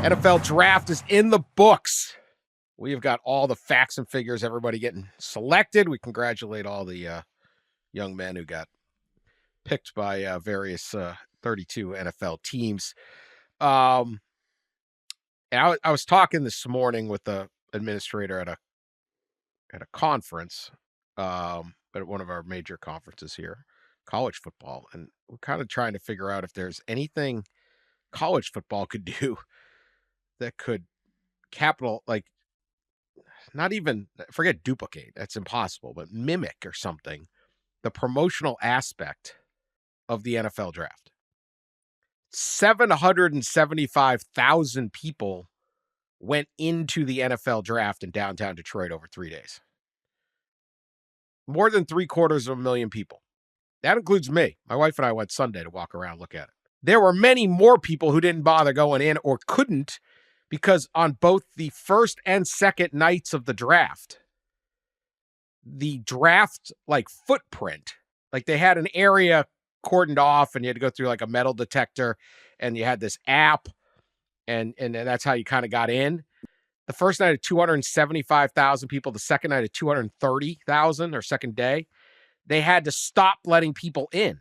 NFL draft is in the books. We have got all the facts and figures, everybody getting selected. We congratulate all the young men who got picked by various 32 NFL teams. And I was talking this morning with the administrator at a conference, at one of our major conferences here, college football, and we're kind of trying to figure out if there's anything college football could do that could not even forget duplicate, that's impossible, but mimic or something the promotional aspect of the NFL draft. 775,000 people went into the NFL draft in downtown Detroit over 3 days. More than 750,000 people. That includes me. My wife and I went Sunday to walk around, look at it. There were many more people who didn't bother going in or couldn't, because on both the first and second nights of the draft footprint, like they had an area cordoned off and you had to go through like a metal detector and you had this app and that's how you kind of got in. The first night of 275,000 people, the second night of 230,000 or second day, they had to stop letting people in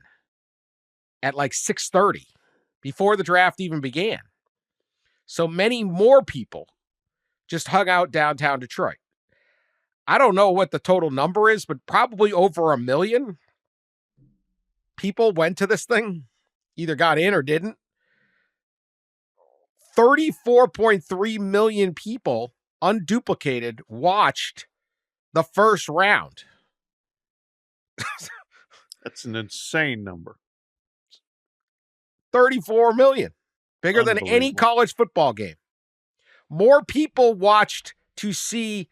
at like 6:30 before the draft even began. So many more people just hung out downtown Detroit. I don't know what the total number is, but probably over 1 million people went to this thing, either got in or didn't. 34.3 million people, unduplicated, watched the first round. That's an insane number. 34 million. Bigger than any college football game. More people watched to see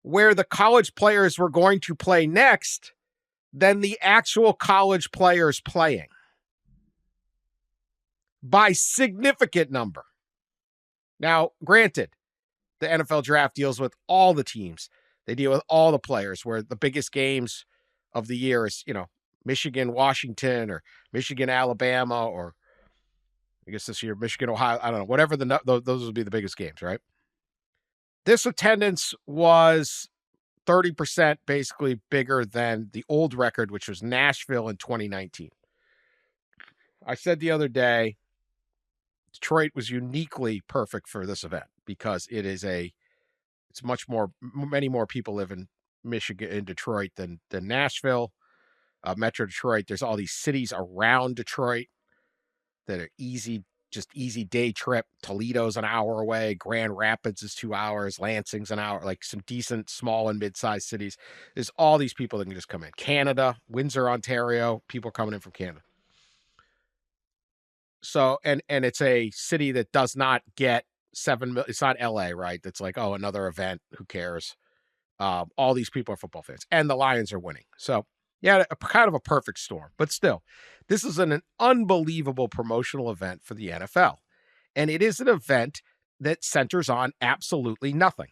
where the college players were going to play next than the actual college players playing. By significant number. Now, granted, the NFL draft deals with all the teams. They deal with all the players, where the biggest games of the year is, Michigan, Washington, or Michigan, Alabama, or I guess this year, Michigan, Ohio, I don't know, whatever those would be the biggest games, right? This attendance was 30% basically bigger than the old record, which was Nashville in 2019. I said the other day, Detroit was uniquely perfect for this event because many more people live in Michigan, in Detroit than Nashville, Metro Detroit. There's all these cities around Detroit that are easy day trip. Toledo's an hour away. Grand Rapids is 2 hours. Lansing's an hour, like some decent small and mid-sized cities. There's all these people that can just come in. Canada, Windsor, Ontario, people coming in from Canada. So, and it's a city that does not get 7 million. It's not LA, right? That's like, oh, another event. Who cares? All these people are football fans and the Lions are winning. So yeah, kind of a perfect storm, but still, this is an unbelievable promotional event for the NFL. And it is an event that centers on absolutely nothing.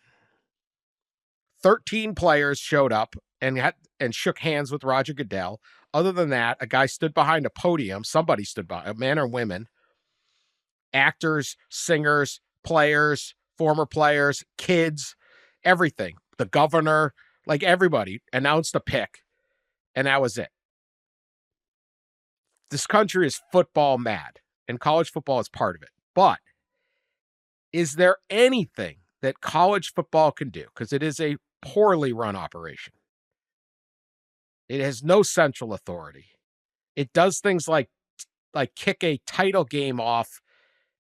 13 players showed up and shook hands with Roger Goodell. Other than that, a guy stood behind a podium. Somebody stood by, a man or women, actors, singers, players, former players, kids, everything. The governor, like everybody announced a pick. And that was it. This country is football mad, and college football is part of it. But is there anything that college football can do? Because it is a poorly run operation. It has no central authority. It does things like kick a title game off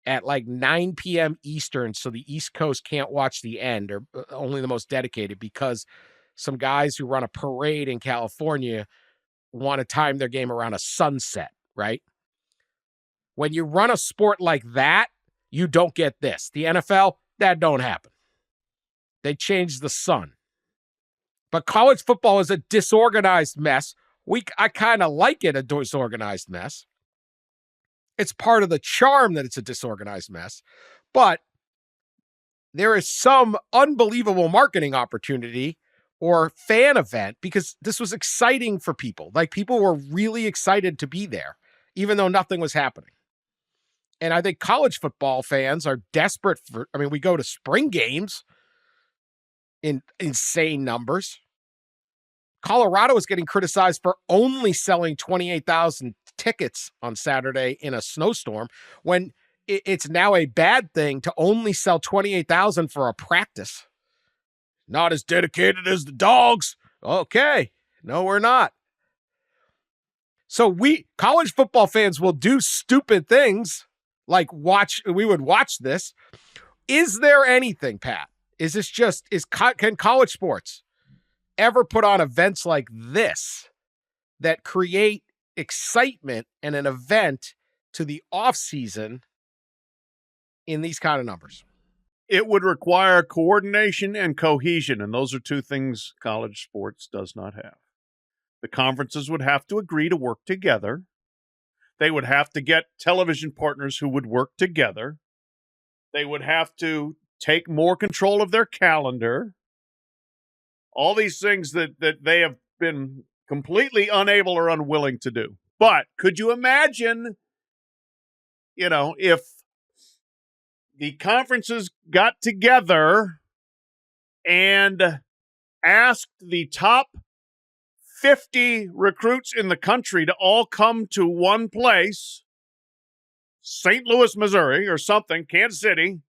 at like 9 p.m. Eastern so the East Coast can't watch the end, or only the most dedicated, because some guys who run a parade in California want to time their game around a sunset, right? When you run a sport like that, you don't get this. The NFL, that don't happen. They change the sun. But college football is a disorganized mess. I kind of like it, a disorganized mess. It's part of the charm that it's a disorganized mess. But there is some unbelievable marketing opportunity or fan event, because this was exciting for people. Like, people were really excited to be there, even though nothing was happening. And I think college football fans are desperate for, I mean, we go to spring games in insane numbers. Colorado is getting criticized for only selling 28,000 tickets on Saturday in a snowstorm when it's now a bad thing to only sell 28,000 for a practice. Not as dedicated as the Dogs. Okay. No, we're not. So college football fans will do stupid things like we would watch this. Is there anything, Pat? Is this just, can college sports ever put on events like this that create excitement and an event to the off season in these kind of numbers? It would require coordination and cohesion, and those are two things college sports does not have. The conferences would have to agree to work together. They would have to get television partners who would work together. They would have to take more control of their calendar. All these things that they have been completely unable or unwilling to do. But could you imagine, if the conferences got together and asked the top 50 recruits in the country to all come to one place, St. Louis, Missouri, or something, Kansas City,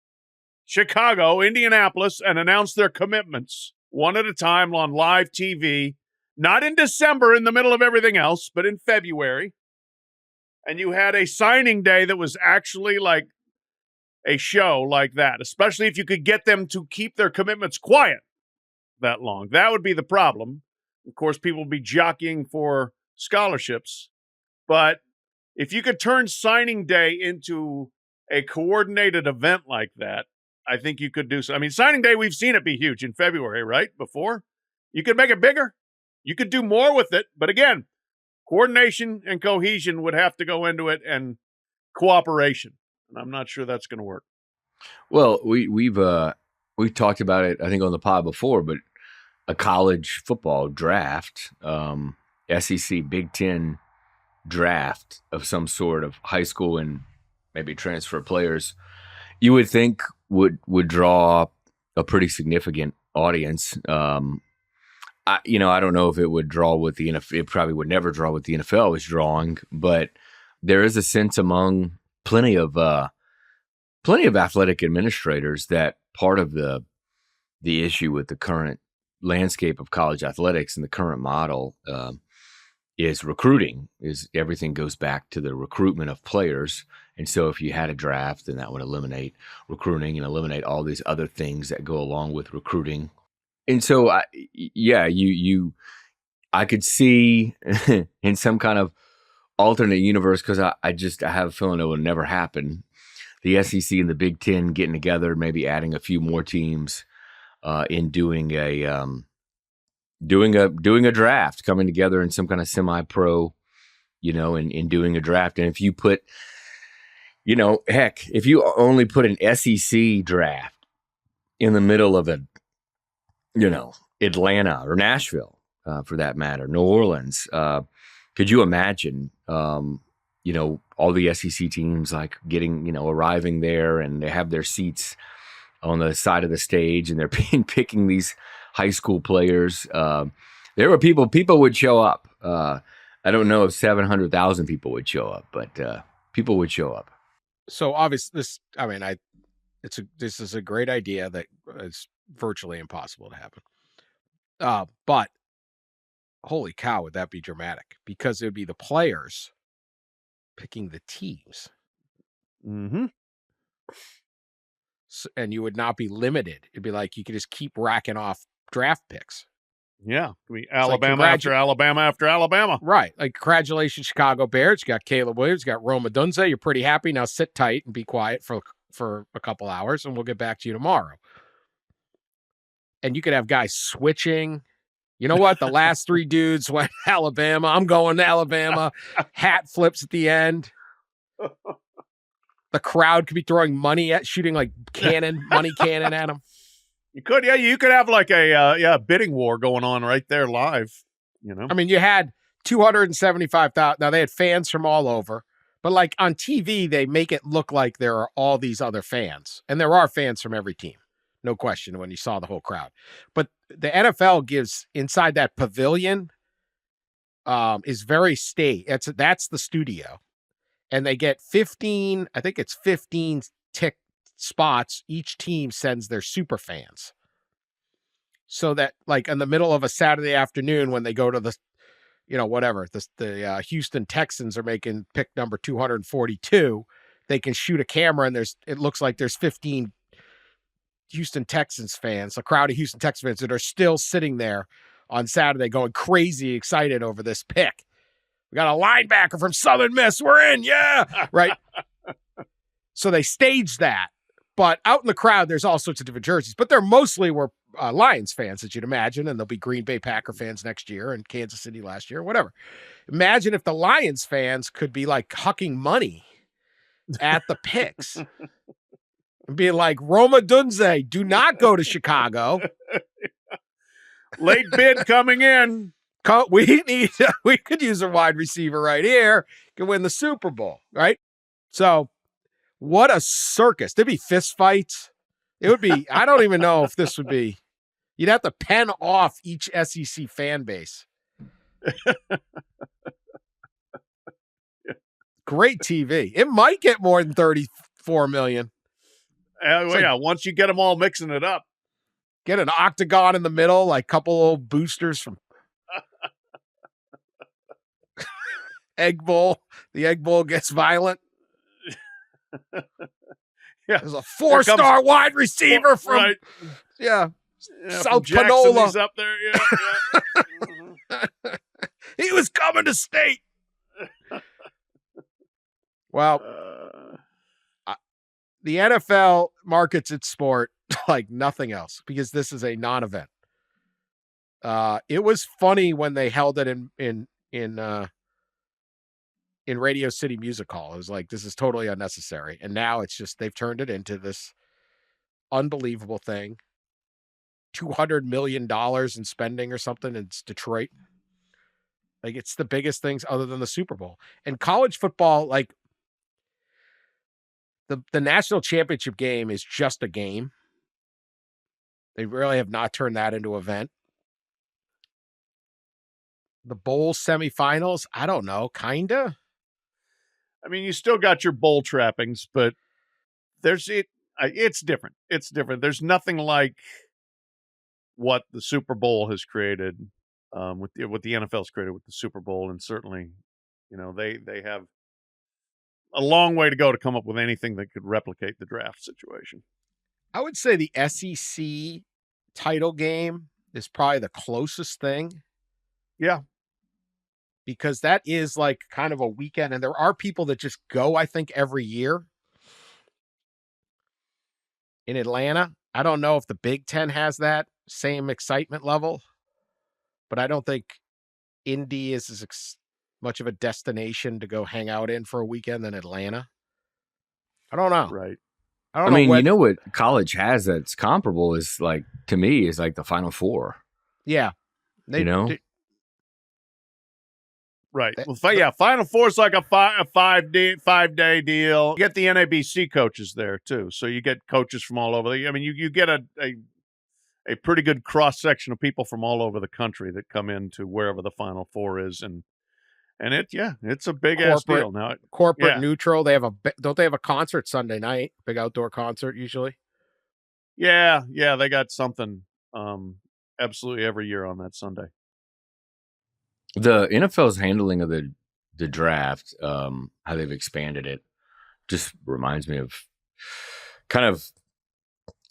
Chicago, Indianapolis, and announce their commitments one at a time on live TV, not in December in the middle of everything else, but in February. And you had a signing day that was actually like a show like that, especially if you could get them to keep their commitments quiet that long. That would be the problem. Of course, people would be jockeying for scholarships. But if you could turn signing day into a coordinated event like that, I think you could do so. I mean, signing day, we've seen it be huge in February, right? Before. You could make it bigger. You could do more with it. But again, coordination and cohesion would have to go into it, and cooperation. And I'm not sure that's going to work. Well, we've talked about it, I think, on the pod before, but a college football draft, SEC Big Ten draft of some sort of high school and maybe transfer players, you would think would draw a pretty significant audience. I don't know if it would draw what the NFL. It probably would never draw what the NFL was drawing, but there is a sense among plenty of athletic administrators that part of the issue with the current landscape of college athletics and the current model is recruiting. Is everything goes back to the recruitment of players, and so if you had a draft, then that would eliminate recruiting and eliminate all these other things that go along with recruiting. And so, I could see in some kind of alternate universe, because I have a feeling it will never happen, the SEC and the Big Ten getting together, maybe adding a few more teams in doing a draft, coming together in some kind of semi-pro, and doing a draft. And if you put, if you only put an SEC draft in the middle of Atlanta or Nashville, for that matter, New Orleans, could you imagine, all the SEC teams like getting, arriving there, and they have their seats on the side of the stage, and they're picking these high school players. There were people would show up. I don't know if 700,000 people would show up, but people would show up. So obviously this is a great idea that is virtually impossible to happen. But holy cow, would that be dramatic? Because it would be the players picking the teams. Mm-hmm. So, and you would not be limited. It'd be like you could just keep racking off draft picks. Yeah. I mean, Alabama after Alabama after Alabama. Right. Like, congratulations, Chicago Bears. You got Caleb Williams, you got Rome Odunze. You're pretty happy. Now sit tight and be quiet for a couple hours, and we'll get back to you tomorrow. And you could have guys switching. You know what? The last three dudes went Alabama. I'm going to Alabama. Hat flips at the end. The crowd could be throwing money shooting like money cannon at them. You could have like a bidding war going on right there live. I mean, you had 275,000. Now they had fans from all over, But like on TV, they make it look like there are all these other fans, and there are fans from every team, no question. When you saw the whole crowd, but the NFL gives inside that pavilion is very that's the studio, and they get 15. I think it's 15 tick spots. Each team sends their super fans, so that like in the middle of a Saturday afternoon when they go to the whatever, the Houston Texans are making pick number 242, they can shoot a camera and it looks like there's 15 Houston Texans fans, a crowd of Houston Texans fans that are still sitting there on Saturday going crazy excited over this pick. We got a linebacker from Southern Miss. We're in. Yeah. Right. So they staged that. But out in the crowd, there's all sorts of different jerseys, but they're mostly were Lions fans, as you'd imagine, and there'll be Green Bay Packer fans next year and Kansas City last year, whatever. Imagine if the Lions fans could be like hucking money at the picks and be like, Roma Dunze, do not go to Chicago. Late bid coming in. We could use a wide receiver right here, can win the Super Bowl, right? So what a circus. There'd be fist fights. It would be, I don't even know if this would be, you'd have to pen off each SEC fan base. Great TV. It might get more than 34 million. Once you get them all mixing it up. Get an octagon in the middle, like a couple old boosters from Egg Bowl. The Egg Bowl gets violent. Yeah. There's a 4-star wide receiver from South Panola. He's up there. Yeah. He was coming to state. Well, the NFL markets its sport like nothing else because this is a non-event. It was funny when they held it in Radio City Music Hall. It was like, this is totally unnecessary. And now it's just, they've turned it into this unbelievable thing. $200 million in spending or something in Detroit. Like, it's the biggest things other than the Super Bowl. And college football, like, the national championship game is just a game. They really have not turned that into an event. The bowl semifinals, I don't know, kinda. I mean, you still got your bowl trappings, but it's different. It's different. There's nothing like what the Super Bowl has created, what the NFL's created with the Super Bowl, and certainly, they have a long way to go to come up with anything that could replicate the draft situation. I would say the SEC title game is probably the closest thing. Yeah. Because that is like kind of a weekend, and there are people that just go, I think, every year in Atlanta. I don't know if the Big Ten has that same excitement level, but I don't think Indy is as much of a destination to go hang out in for a weekend than Atlanta. I don't know. Right. I mean, you know what college has that's comparable is like, to me, is like the Final Four. Yeah. Right. Well, Final Four is like a 5-day deal. You get the NABC coaches there too, so you get coaches from all over. I mean, you get a pretty good cross section of people from all over the country that come into wherever the Final Four is, and it's a big ass deal now. Corporate neutral. They have don't they have a concert Sunday night? Big outdoor concert usually. Yeah, they got something absolutely every year on that Sunday. The NFL's handling of the draft, how they've expanded it, just reminds me of kind of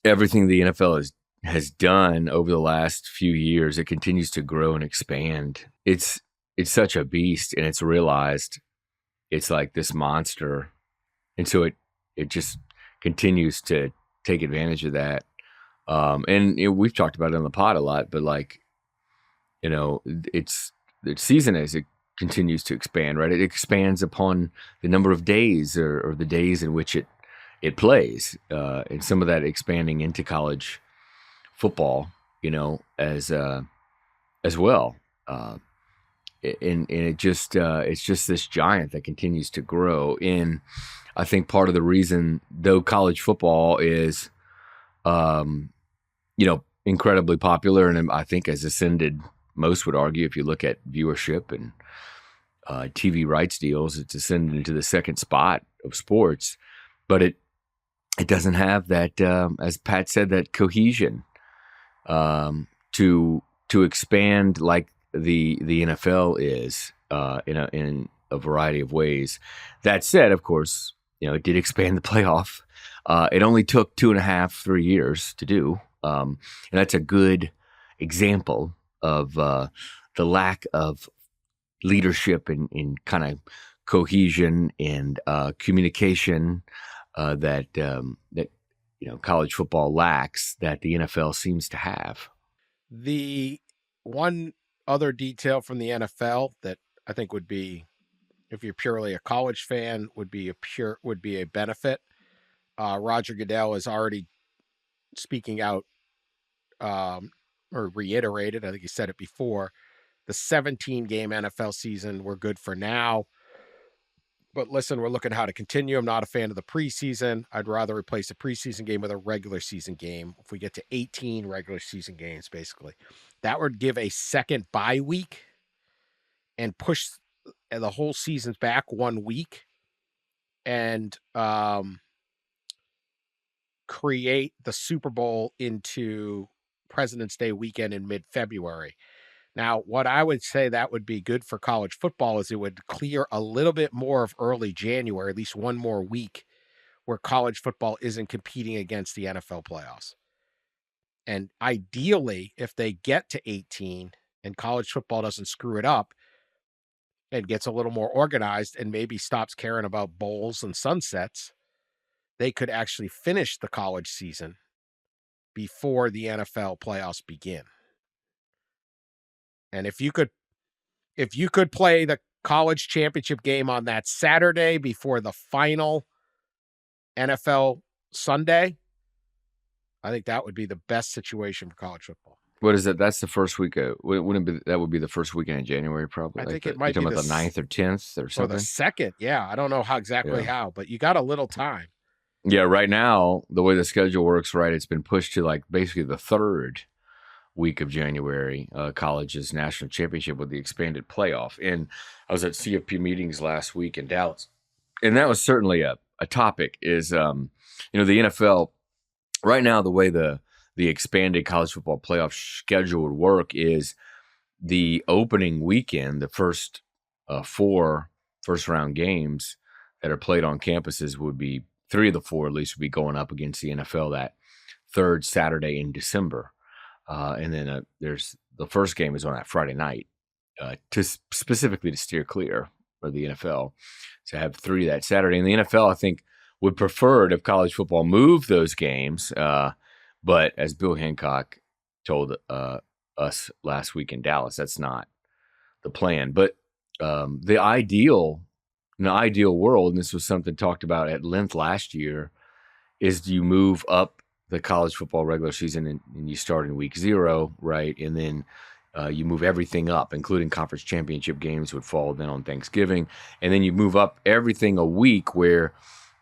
everything the NFL has done over the last few years. It continues to grow and expand. It's such a beast, and it's realized it's like this monster, and so it just continues to take advantage of that. And we've talked about it on the pod a lot, but like, it's the season as it continues to expand, right? It expands upon the number of days or the days in which it plays, and some of that expanding into college football, as well. and it just it's just this giant that continues to grow. And I think part of the reason, though college football is, incredibly popular, and I think has ascended, most would argue, if you look at viewership and TV rights deals, it's ascended into the second spot of sports, but it doesn't have that, as Pat said, that cohesion to expand like the NFL is in a variety of ways. That said, of course, it did expand the playoff. It only took 2.5-3 years to do, and that's a good example of the lack of leadership in kind of cohesion and communication that college football lacks, that the NFL seems to have. The one other detail from the NFL that I think would be, if you're purely a college fan, would be a benefit. Roger Goodell is already speaking out, or reiterated, I think he said it before, the 17-game NFL season, we're good for now. But listen, we're looking at how to continue. I'm not a fan of the preseason. I'd rather replace a preseason game with a regular season game. If we get to 18 regular season games, basically, that would give a second bye week and push the whole seasons back 1 week, and create the Super Bowl into President's Day weekend in mid-February. Now, what I would say that would be good for college football is it would clear a little bit more of early January, at least one more week, where college football isn't competing against the NFL playoffs. And ideally, if they get to 18 and college football doesn't screw it up and gets a little more organized and maybe stops caring about bowls and sunsets, they could actually finish the college season before the NFL playoffs begin. And if you could play the college championship game on that Saturday before the final NFL Sunday, I think that would be the best situation for college football. What is it? That's the first week. Wouldn't it be, that would be the first weekend in January, probably. I think it might be about the 9th or 10th or something. Or the 2nd, yeah. I don't know how but you got a little time. Yeah, right now the way the schedule works, right, it's been pushed to like basically the 3rd week of January, college's national championship with the expanded playoff. And I was at CFP meetings last week in Dallas, and that was certainly a topic. Is the NFL right now, the way the expanded college football playoff schedule would work is the opening weekend, the first 4 first-round games that are played on campuses would be 3 of the 4 at least would be going up against the NFL that 3rd Saturday in December. And then there's the first game is on that Friday night, specifically to steer clear of the NFL to have 3 that Saturday. And the NFL, I think, would prefer it if college football moved those games. But as Bill Hancock told us last week in Dallas, that's not the plan. But the ideal world, and this was something talked about at length last year, is you move up the college football regular season and you start in week 0, right? And then you move everything up, including conference championship games would fall then on Thanksgiving. And then you move up everything a week where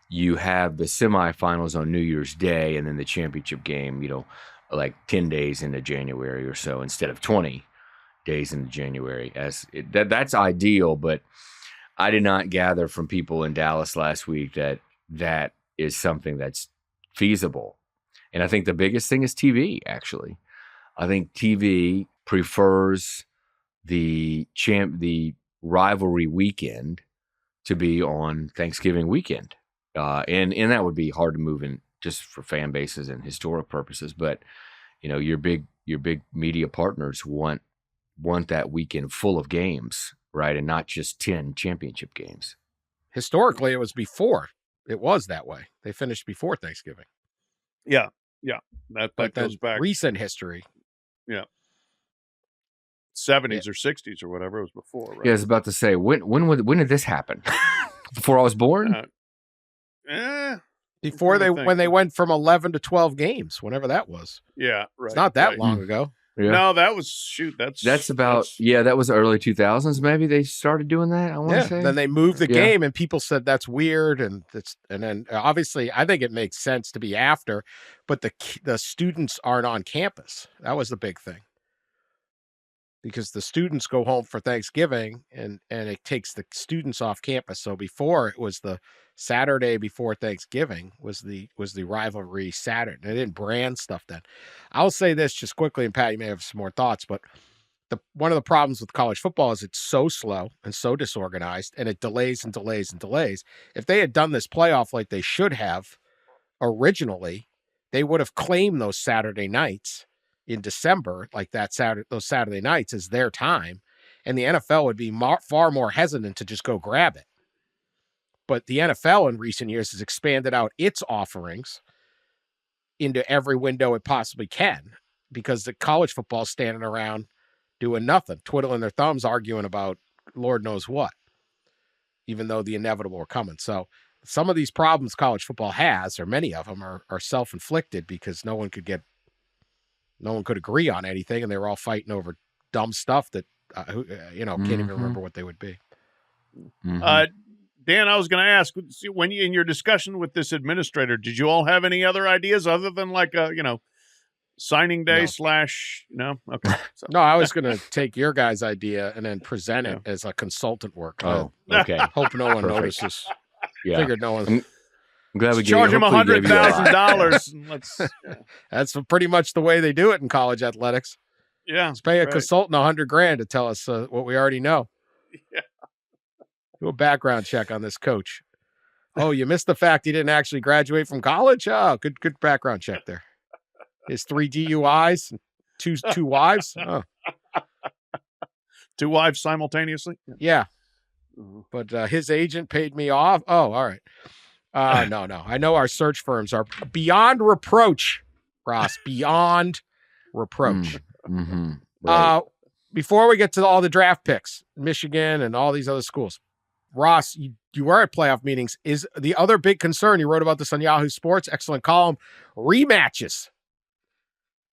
you have the semifinals on New Year's Day and then the championship game, like 10 days into January or so instead of 20 days into January. That's ideal, but I did not gather from people in Dallas last week that is something that's feasible. And I think the biggest thing is TV, actually. I think TV prefers the rivalry weekend to be on Thanksgiving weekend. And that would be hard to move in just for fan bases and historic purposes. But, your big media partners want that weekend full of games, right? And not just 10 championship games. Historically, it was that way. They finished before Thanksgiving. Yeah. That goes back. Recent history. Yeah. 70s or 60s or whatever it was before, right? Yeah, I was about to say, when did this happen? Before I was born? Before when they went from 11 to 12 games, whenever that was. Yeah, right. It's not that long ago. Yeah. No, that was that was early 2000s. Maybe they started doing that. I want to say. Then they moved the game, and people said that's weird, and then obviously I think it makes sense to be after, but the students aren't on campus. That was the big thing, because the students go home for Thanksgiving, and it takes the students off campus. So before, it was the Saturday before Thanksgiving was the rivalry Saturday. They didn't brand stuff then. I'll say this just quickly, and Pat, you may have some more thoughts, but one of the problems with college football is it's so slow and so disorganized, and it delays and delays and delays. If they had done this playoff like they should have originally, they would have claimed those Saturday nights in December, like those Saturday nights as their time, and the NFL would be far more hesitant to just go grab it. But the NFL in recent years has expanded out its offerings into every window it possibly can, because the college football is standing around doing nothing, twiddling their thumbs, arguing about Lord knows what, even though the inevitable are coming. So some of these problems college football has, or many of them, are self-inflicted, because no one could agree on anything, and they were all fighting over dumb stuff that can't even remember what they would be. Dan, I was going to ask, when in your discussion with this administrator, did you all have any other ideas other than signing day / no? Okay. So. No, I was going to take your guys' idea and then present it as a consultant work. Oh, okay. Hope no one notices. Yeah. Figured no one. I'm glad we charge him $100,000. That's pretty much the way they do it in college athletics. Yeah. Let's pay a consultant $100,000 to tell us what we already know. Yeah. Do a background check on this coach. Oh, you missed the fact he didn't actually graduate from college? Oh, good background check there. His 3 DUIs, two wives. Oh. 2 wives simultaneously? Yeah. But his agent paid me off. Oh, all right. No. I know our search firms are beyond reproach, Ross. Beyond reproach. Right. Before we get to all the draft picks, Michigan and all these other schools, Ross, you were at playoff meetings. Is the other big concern, you wrote about this on Yahoo Sports, excellent column, rematches.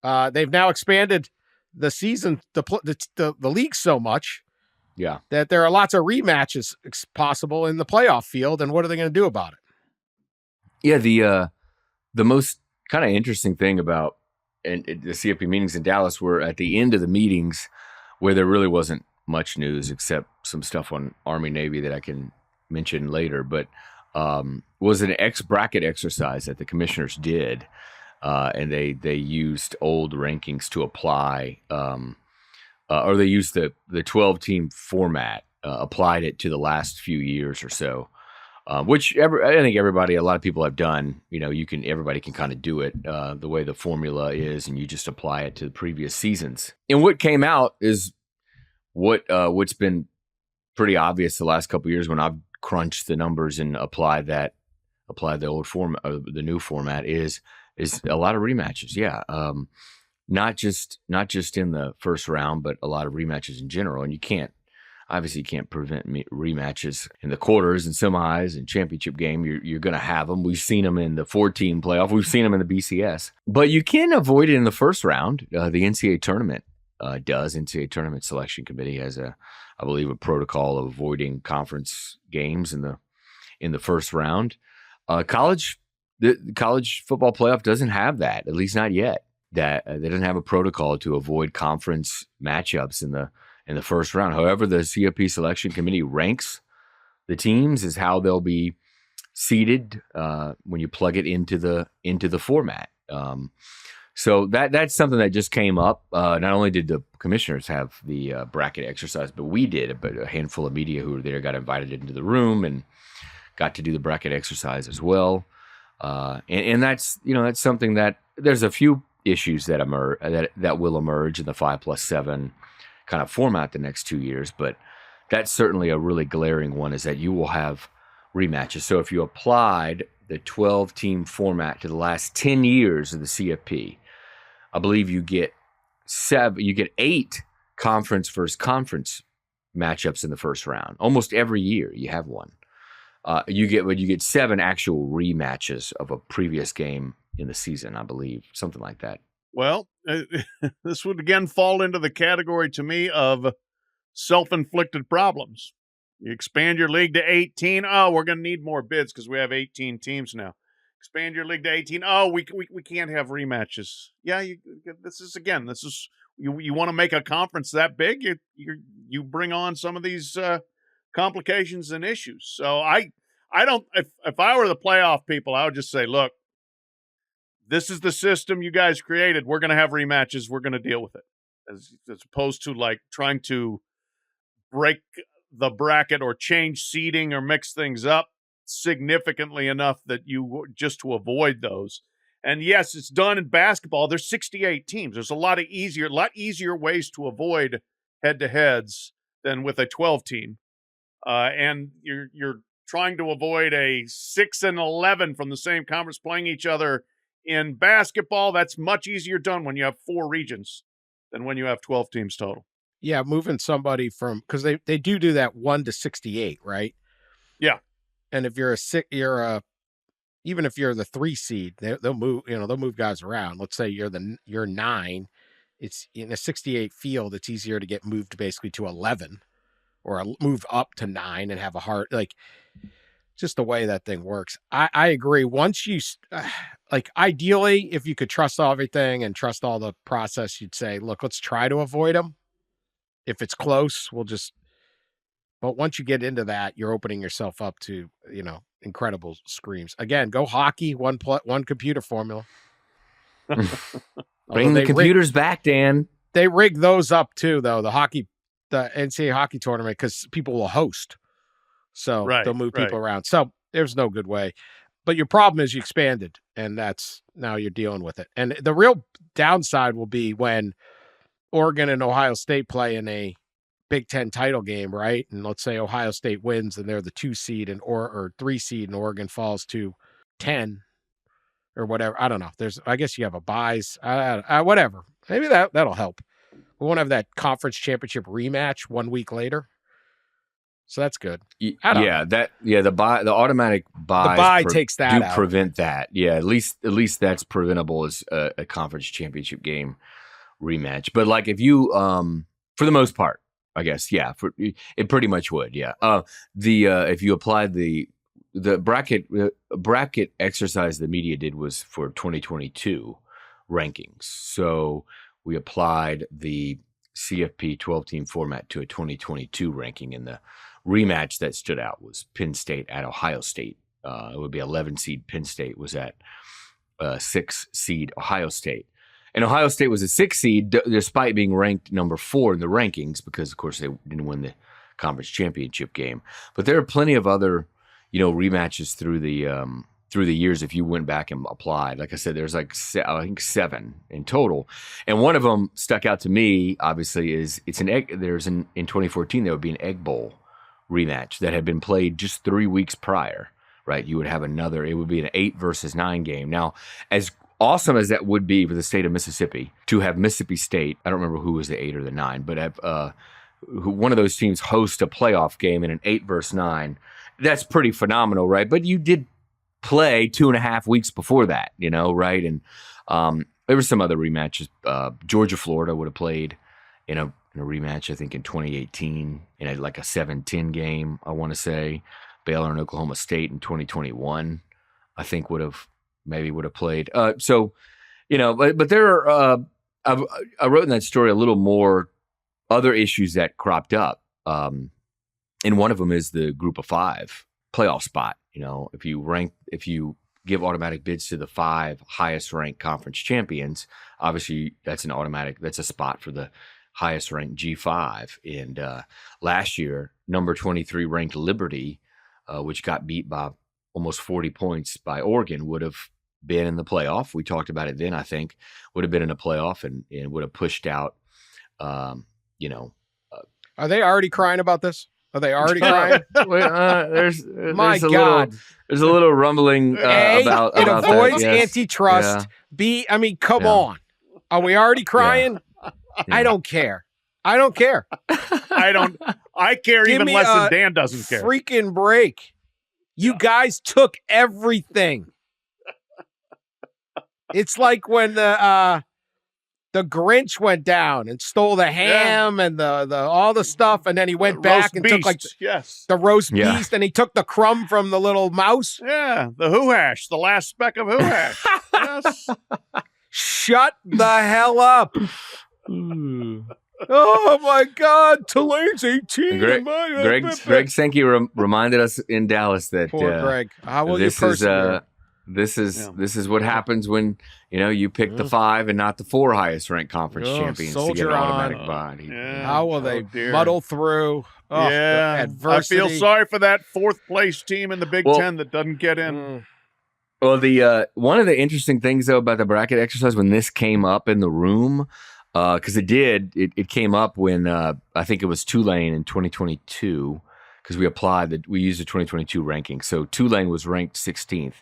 They've now expanded the season, the league so much, that there are lots of rematches possible in the playoff field. And what are they going to do about it? Yeah, the most kind of interesting thing about the CFP meetings in Dallas were at the end of the meetings, where there really wasn't much news except some stuff on Army Navy that I can mention later, but was an bracket exercise that the commissioners did. And they used old rankings to apply, or they used the 12-team format, applied it to the last few years or so, which I think a lot of people have done. Everybody can kind of do it the way the formula is, and you just apply it to the previous seasons. And what came out is what's been pretty obvious the last couple of years when I've crunched the numbers and applied the old format, or the new format is a lot of rematches. Yeah. Not just in the first round, but a lot of rematches in general. And you can't prevent rematches in the quarters and semis and championship game. You're going to have them. We've seen them in the 14 playoff. We've seen them in the BCS, but you can avoid it in the first round. The NCAA tournament NCAA tournament selection committee has I believe a protocol of avoiding conference games in the first round. The college football playoff doesn't have that, at least not yet. That they doesn't have a protocol to avoid conference matchups in the first round. However, the CFP selection committee ranks the teams is how they'll be seeded when you plug it into the format. So that's something that just came up. Not only did the commissioners have the bracket exercise, but we did. But a handful of media who were there got invited into the room and got to do the bracket exercise as well. And that's something that there's a few issues that will emerge in the 5+7 kind of format the next 2 years, but that's certainly a really glaring one, is that you will have rematches. So if you applied the 12-team format to the last 10 years of the CFP, I believe you get 8 conference versus conference matchups in the first round. Almost every year you have one. You get 7 actual rematches of a previous game in the season, I believe, something like that. Well, this would again fall into the category to me of self-inflicted problems. You expand your league to 18. Oh, we're going to need more bids because we have 18 teams now. Expand your league to 18. Oh, we can't have rematches. Yeah, this is you want to make a conference that big, you bring on some of these complications and issues. So I don't, if I were the playoff people, I would just say, look, this is the system you guys created. We're going to have rematches. We're going to deal with it, as opposed to like trying to break the bracket or change seeding or mix things up significantly enough that you just to avoid those. And yes, it's done in basketball. There's 68 teams. There's a lot easier ways to avoid head-to-heads than with a 12 team. And you're trying to avoid a 6 and 11 from the same conference playing each other in basketball. That's much easier done when you have 4 regions than when you have 12 teams total. Yeah, moving somebody from, because they do that 1 to 68, right? Yeah. And if you're even if you're the 3 seed, they'll move. They'll move guys around. Let's say you're 9. It's in a 68 field. It's easier to get moved basically to 11, or move up to 9 and have a hard, like, just the way that thing works. I agree. Once you ideally, if you could trust everything and trust all the process, you'd say, look, let's try to avoid them. If it's close, but once you get into that, you're opening yourself up to, incredible screams. Again, go hockey, one computer formula. Bring the computers back, Dan. They rig those up too, though, the NCAA hockey tournament, because people will host. So they'll move people around. So there's no good way. But your problem is you expanded, and now you're dealing with it. And the real downside will be when Oregon and Ohio State play in a Big Ten title game, right? And let's say Ohio State wins and they're the 2 seed or 3 seed, and Oregon falls to 10 or whatever. I don't know. I guess you have a buys, whatever. Maybe that'll help. We won't have that conference championship rematch 1 week later. So that's good. The automatic buys the bye takes that out. Prevent that. Yeah, at least that's preventable as a conference championship game rematch. But like if you for the most part, I guess, yeah, it pretty much would, yeah. If you applied the bracket exercise the media did was for 2022 rankings. So we applied the CFP 12-team format to a 2022 ranking, and the rematch that stood out was Penn State at Ohio State. It would be 11 seed Penn State was at 6 seed Ohio State. And Ohio State was a 6 seed despite being ranked number 4 in the rankings because, of course, they didn't win the conference championship game. But there are plenty of other, rematches through the years if you went back and applied. Like I said, there's I think 7 in total. And one of them stuck out to me, obviously, is it's an egg. In 2014, there would be an Egg Bowl rematch that had been played just 3 weeks prior, right? You would have it would be an 8 versus 9 game. Now, as awesome as that would be for the state of Mississippi to have Mississippi State, I don't remember who was the 8 or the 9, but have one of those teams host a playoff game in an 8 versus 9, that's pretty phenomenal, right? But you did play 2.5 weeks before that, right? And there were some other rematches. Georgia, Florida would have played in a rematch, I think, in 2018 in a 7-10 game, I want to say. Baylor and Oklahoma State in 2021, I think would have played. But there are, I wrote in that story a little more other issues that cropped up. And one of them is the group of 5 playoff spot. If you give automatic bids to the 5 highest ranked conference champions, obviously that's a spot for the highest ranked G5. And last year, number 23 ranked Liberty, which got beat by almost 40 points by Oregon, would have been in the playoff. We talked about it then, I think, would have been in a playoff and would have pushed out, Are they already crying about this? Are they already crying? There's a little rumbling about it avoids that, yes. antitrust. Yeah. B, come on. Are we already crying? Yeah. I don't care. I care even less than Dan doesn't care. Freaking break. You guys took everything. It's like when the Grinch went down and stole the ham and the all the stuff, and then he went back and took like the roast beast, and he took the crumb from the little mouse. Yeah, the hoo hash, the last speck of hoo hash. Yes. Shut the hell up. Oh my God, Tulane's 18. Greg Sankey reminded us in Dallas that poor Greg. How will you persevere? This is what happens when you pick the 5 and not the 4 highest ranked conference champions to get an automatic bye. How will they muddle through? Adversity. I feel sorry for that 4th place team in the Big Ten that doesn't get in. Well, the one of the interesting things though about the bracket exercise when this came up in the room, because it came up when I think it was Tulane in 2022 because we used the 2022 ranking. So Tulane was ranked 16th.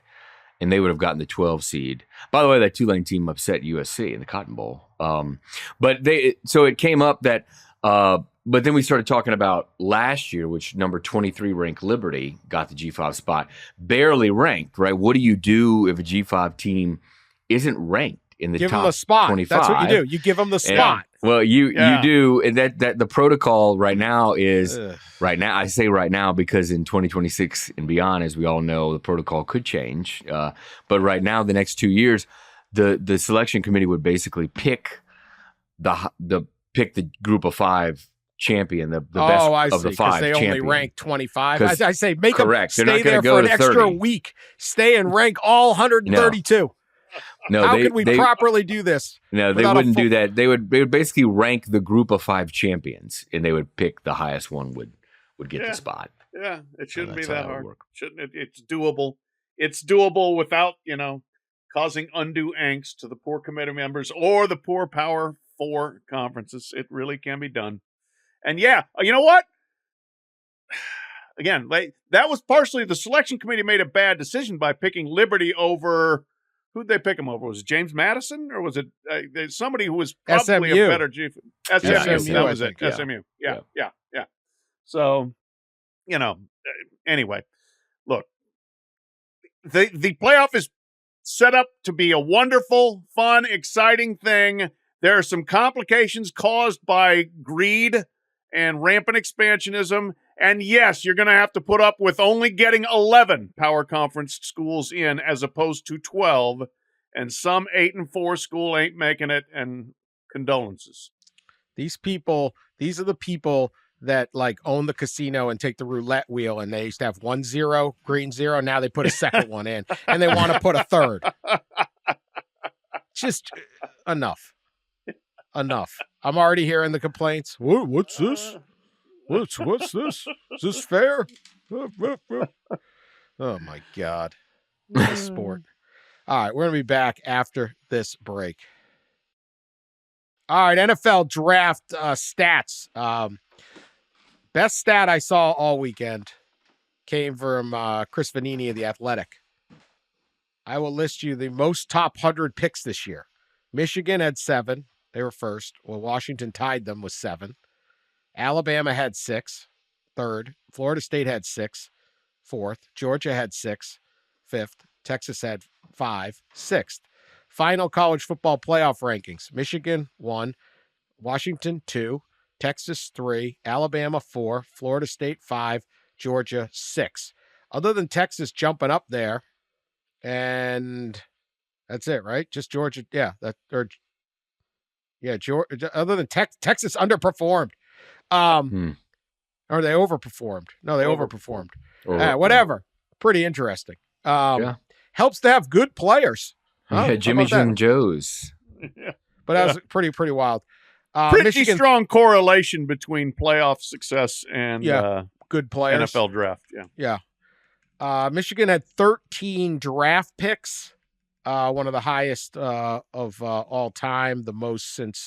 And they would have gotten the 12 seed. By the way, that Tulane team upset USC in the Cotton Bowl. So it came up that, but then we started talking about last year, which number 23 ranked Liberty got the G5 spot, barely ranked, right? What do you do if a G5 team isn't ranked in the top 25? Give them a spot. 25? That's what you do. You give them the spot. Well, you do, and that the protocol right now is right now. I say right now because in 2026 and beyond, as we all know, the protocol could change. But right now, the next 2 years, the selection committee would basically pick the group of 5 champion, the best of the 5. They champion. Only rank 25. I say make correct. them stay there for an extra week. Stay and rank all 132. No, how can we properly do this? No, they wouldn't do that. They would basically rank the group of 5 champions, and they would pick the highest one would get the spot. Yeah, it shouldn't be that hard. Shouldn't it? It's doable. It's doable without causing undue angst to the poor committee members or the poor Power 4 conferences. It really can be done. And you know what? Again, that was partially the selection committee made a bad decision by picking Liberty over. Who'd they pick him over? Was it James Madison or was it somebody who was probably SMU. a better G? SMU. That was it. SMU. Yeah. So, anyway, look, the playoff is set up to be a wonderful, fun, exciting thing. There are some complications caused by greed and rampant expansionism. And yes, you're going to have to put up with only getting 11 power conference schools in as opposed to 12. And some 8-4 school ain't making it. And condolences. These are the people that own the casino and take the roulette wheel. And they used to have 1-0, green 0. Now they put a second one in and they want to put a third. Just enough. I'm already hearing the complaints. What's this? What's this? Is this fair? Oh my God. What a sport. All right, we're going to be back after this break. All right, NFL draft stats. Best stat I saw all weekend came from Chris Vanini of The Athletic. I will list you the most top 100 picks this year. Michigan had 7. They were first. Well, Washington tied them with 7. Alabama had 6, 3rd. Florida State had 6, 4th. Georgia had 6, 5th. Texas had 5, 6th. Final college football playoff rankings. Michigan 1, Washington 2, Texas 3, Alabama 4, Florida State 5, Georgia 6. Other than Texas jumping up there, and that's it, right? Just Georgia. Georgia. Other than Texas underperformed. Or they overperformed. No, they overperformed. Whatever. Pretty interesting. Helps to have good players. Huh? Yeah, Jimmy Jim Joes. But that was pretty wild. Pretty Michigan, strong correlation between playoff success and good players. NFL draft. Yeah. Michigan had 13 draft picks, one of the highest of all time, the most since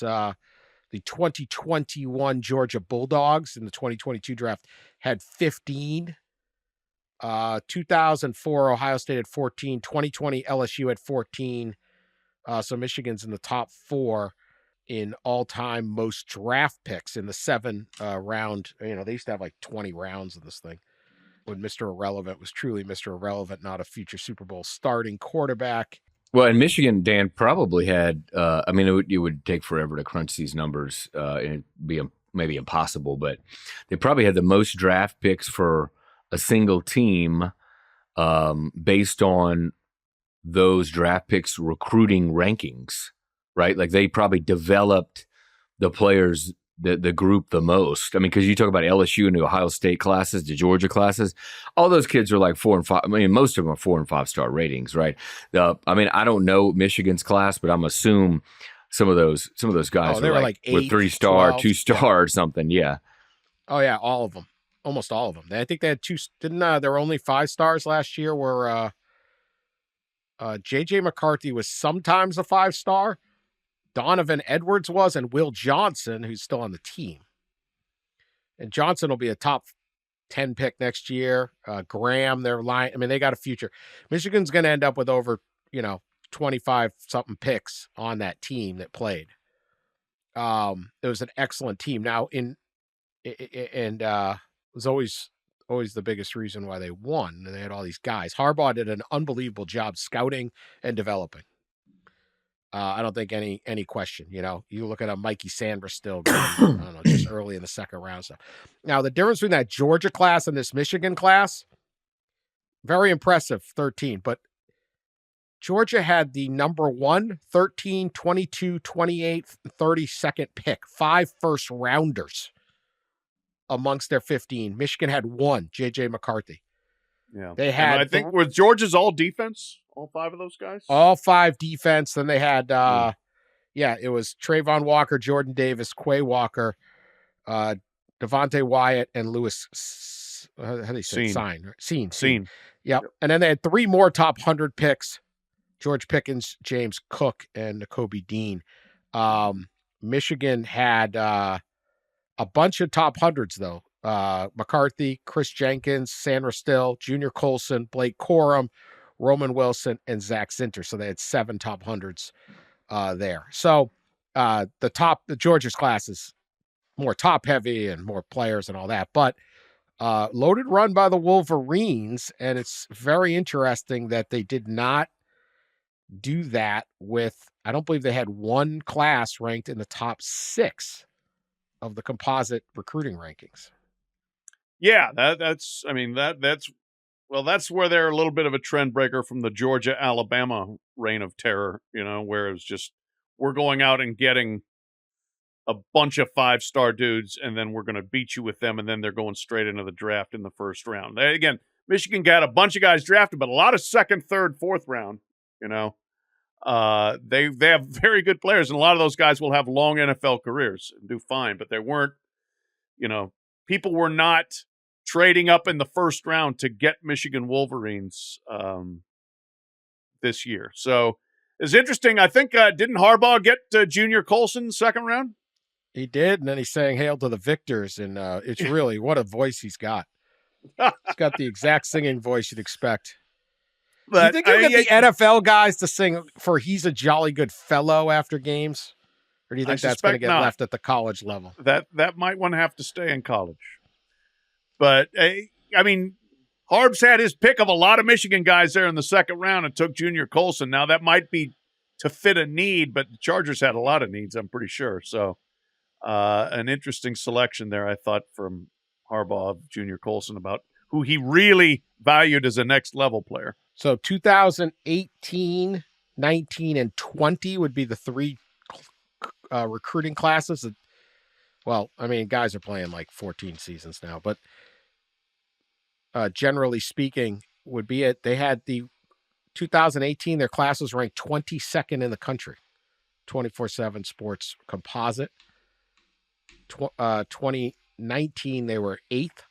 the 2021 Georgia Bulldogs in the 2022 draft had 15. 2004 Ohio State had 14. 2020 LSU had 14. So Michigan's in the top 4 in all-time most draft picks in the 7 round. They used to have 20 rounds of this thing. When Mr. Irrelevant was truly Mr. Irrelevant, not a future Super Bowl starting quarterback. Well, in Michigan, Dan probably had. I mean, it would take forever to crunch these numbers, and it'd be maybe impossible. But they probably had the most draft picks for a single team, based on those draft picks recruiting rankings, right? Like they probably developed the players, the group the most. I mean, because you talk about LSU and the Ohio State classes, the Georgia classes, all those kids are like 4 and 5. I mean, most of them are 4 and 5 star ratings, right? I mean, I don't know Michigan's class, but I'm assume some of those guys they were like 8, were 3 star, 12, 2 star, or something. Yeah. Oh yeah, all of them, almost all of them. I think they had 2. Didn't there were only 5 stars last year? Where J.J. McCarthy was sometimes a 5 star. Donovan Edwards was, and Will Johnson, who's still on the team. And Johnson will be a top 10 pick next year. Graham, their line. I mean, they got a future. Michigan's going to end up with over, 25 something picks on that team that played. It was an excellent team. Now, it was always the biggest reason why they won. And they had all these guys. Harbaugh did an unbelievable job scouting and developing. I don't think any question. You look at a Mikey Sanders still going, I don't know, just early in the second round stuff. Now, the difference between that Georgia class and this Michigan class, very impressive, 13. But Georgia had the number 1, 13, 22, 28, 32nd pick, 5 first rounders amongst their 15. Michigan had 1, J.J. McCarthy. Yeah. They had, and I think, were Georgia's all defense? All 5 of those guys? All 5 defense. Then they had, it was Trayvon Walker, Jordan Davis, Quay Walker, Devontae Wyatt, and Lewis. How do they say Scene. Yep. And then they had 3 more top 100 picks: George Pickens, James Cook, and Nakobe Dean. Michigan had a bunch of top hundreds though. McCarthy, Chris Jenkins, Sandra Still, Junior Colson, Blake Corum, Roman Wilson, and Zach Zinter. So they had 7 top hundreds there. So the Georgia's class is more top heavy and more players and all that, but loaded run by the Wolverines. And it's very interesting that they did not do that with, I don't believe they had 1 class ranked in the top 6 of the composite recruiting rankings. Yeah, that's where they're a little bit of a trend breaker from the Georgia-Alabama reign of terror, where it's just, we're going out and getting a bunch of 5-star dudes, and then we're going to beat you with them, and then they're going straight into the draft in the first round. Again, Michigan got a bunch of guys drafted, but a lot of second, third, fourth round, They have very good players, and a lot of those guys will have long NFL careers and do fine, but they weren't, people were not trading up in the first round to get Michigan Wolverines this year. So it's interesting. I think, didn't Harbaugh get Junior Colson second round? He did, and then he sang "Hail to the Victors," and it's really, what a voice he's got. He's got the exact singing voice you'd expect. But, do you think you'll get the NFL guys to sing for "He's a Jolly Good Fellow" after games? Or do you think that's going to get left at the college level? That might want to have to stay in college. But, Harb's had his pick of a lot of Michigan guys there in the second round and took Junior Colson. Now, that might be to fit a need, but the Chargers had a lot of needs, I'm pretty sure. So, an interesting selection there, I thought, from Harbaugh of Junior Colson about who he really valued as a next-level player. So 2018, 19, and 20 would be the 3 recruiting classes. Well, guys are playing like 14 seasons now, but generally speaking, would be it. They had the 2018, their class was ranked 22nd in the country, 24/7 Sports composite. 2019, they were 8th.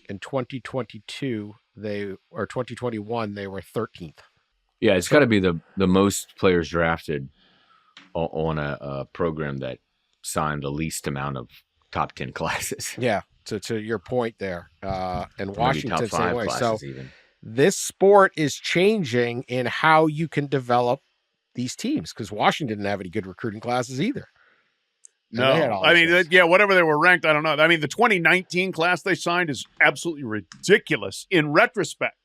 In 2022, 2021, they were 13th. Yeah, it's got to be the most players drafted on a program that signed the least amount of top 10 classes. Yeah, to your point there. And Washington, same way. So even. This sport is changing in how you can develop these teams, because Washington didn't have any good recruiting classes either. No, whatever they were ranked, I don't know. The 2019 class they signed is absolutely ridiculous in retrospect.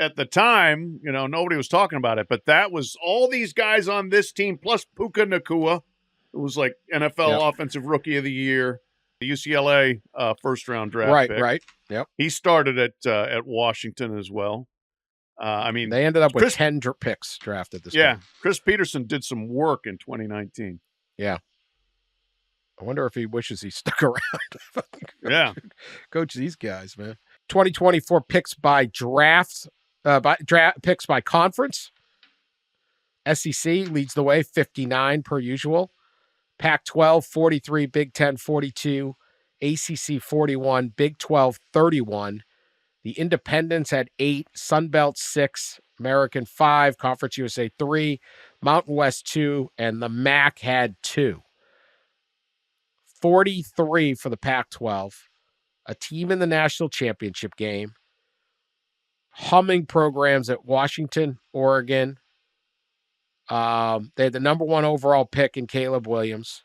at the time, nobody was talking about it, but that was all these guys on this team, plus Puka Nacua, who was like NFL Offensive Rookie of the Year, the UCLA first-round draft pick. Right. Yep. He started at Washington as well. They ended up with 10 picks drafted this year. Chris Peterson did some work in 2019. Yeah. I wonder if he wishes he stuck around. Yeah. Coach these guys, man. 2024 picks by drafts, picks by conference. SEC leads the way, 59 per usual. Pac-12, 43. Big 10, 42. ACC, 41. Big 12, 31. The Independents had 8. Sunbelt, 6. American, 5. Conference USA, 3. Mountain West, 2. And the MAC had 2. 43 for the Pac-12. A team in the national championship game. Humming programs at Washington, Oregon. They had the number 1 overall pick in Caleb Williams.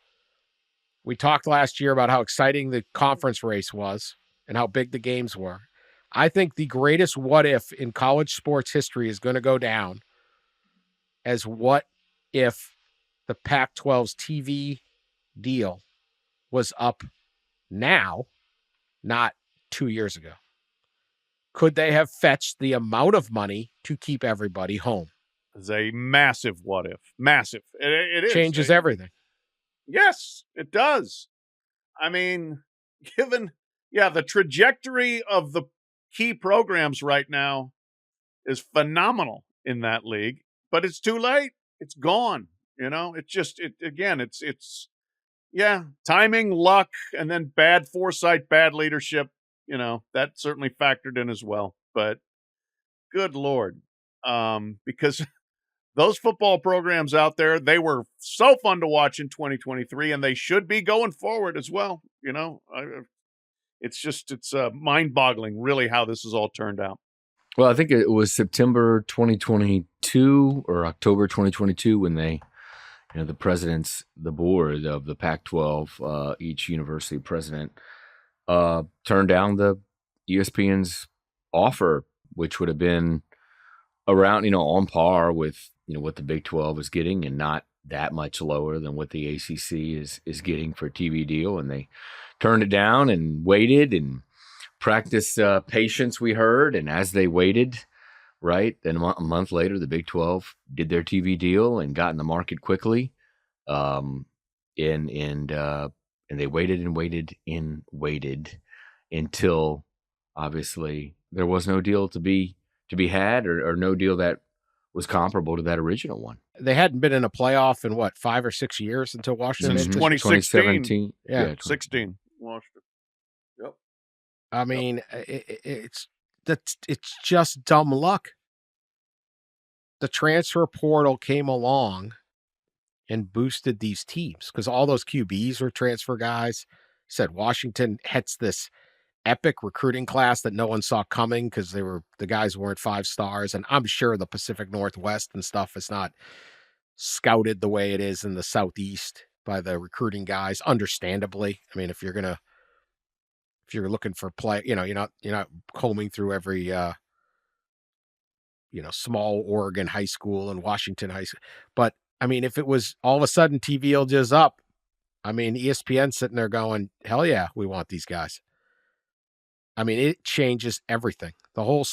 We talked last year about how exciting the conference race was and how big the games were. I think the greatest what if in college sports history is going to go down as what if the Pac-12's TV deal was up now, not 2 years ago. Could they have fetched the amount of money to keep everybody home? It's a massive what if. Massive. It is. Changes everything. Yes, it does. I mean, given, the trajectory of the key programs right now is phenomenal in that league, but it's too late. It's gone. It's timing, luck, and then bad foresight, bad leadership. That certainly factored in as well. But good Lord, because those football programs out there, they were so fun to watch in 2023, and they should be going forward as well. It's mind-boggling, really, how this has all turned out. Well, I think it was September 2022 or October 2022 when they, the presidents, the board of the Pac-12, each university president, turned down the ESPN's offer, which would have been around, on par with, what the Big 12 is getting and not that much lower than what the ACC is getting for a TV deal. And they turned it down and waited and practiced patience, we heard. And as they waited, right, then a month later, the Big 12 did their TV deal and got in the market quickly. And they waited and waited and waited until obviously there was no deal to be had or no deal that was comparable to that original one. They hadn't been in a playoff in 5 or 6 years until Washington. Since 2016. 2017. Yeah. 16. Washington. Yep. I mean, it's just dumb luck. The transfer portal came along and boosted these teams because all those QBs were transfer guys. Said Washington hits this epic recruiting class that no one saw coming because the guys weren't 5 stars. And I'm sure the Pacific Northwest and stuff is not scouted the way it is in the Southeast by the recruiting guys, understandably. I mean, if you're looking for play, you're not combing through every, small Oregon high school and Washington high school. But I mean, if it was all of a sudden TV will just up, I mean, ESPN sitting there going, hell yeah, we want these guys. I mean, it changes everything. The whole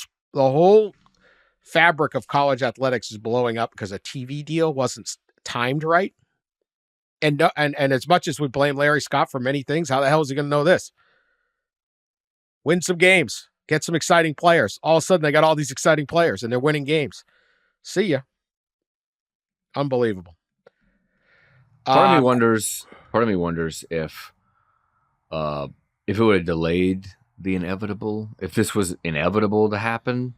fabric of college athletics is blowing up because a TV deal wasn't timed right. And as much as we blame Larry Scott for many things, how the hell is he going to know this? Win some games, get some exciting players. All of a sudden, they got all these exciting players, and they're winning games. See ya. Unbelievable. Part of me wonders if it would have delayed the inevitable, if this was inevitable to happen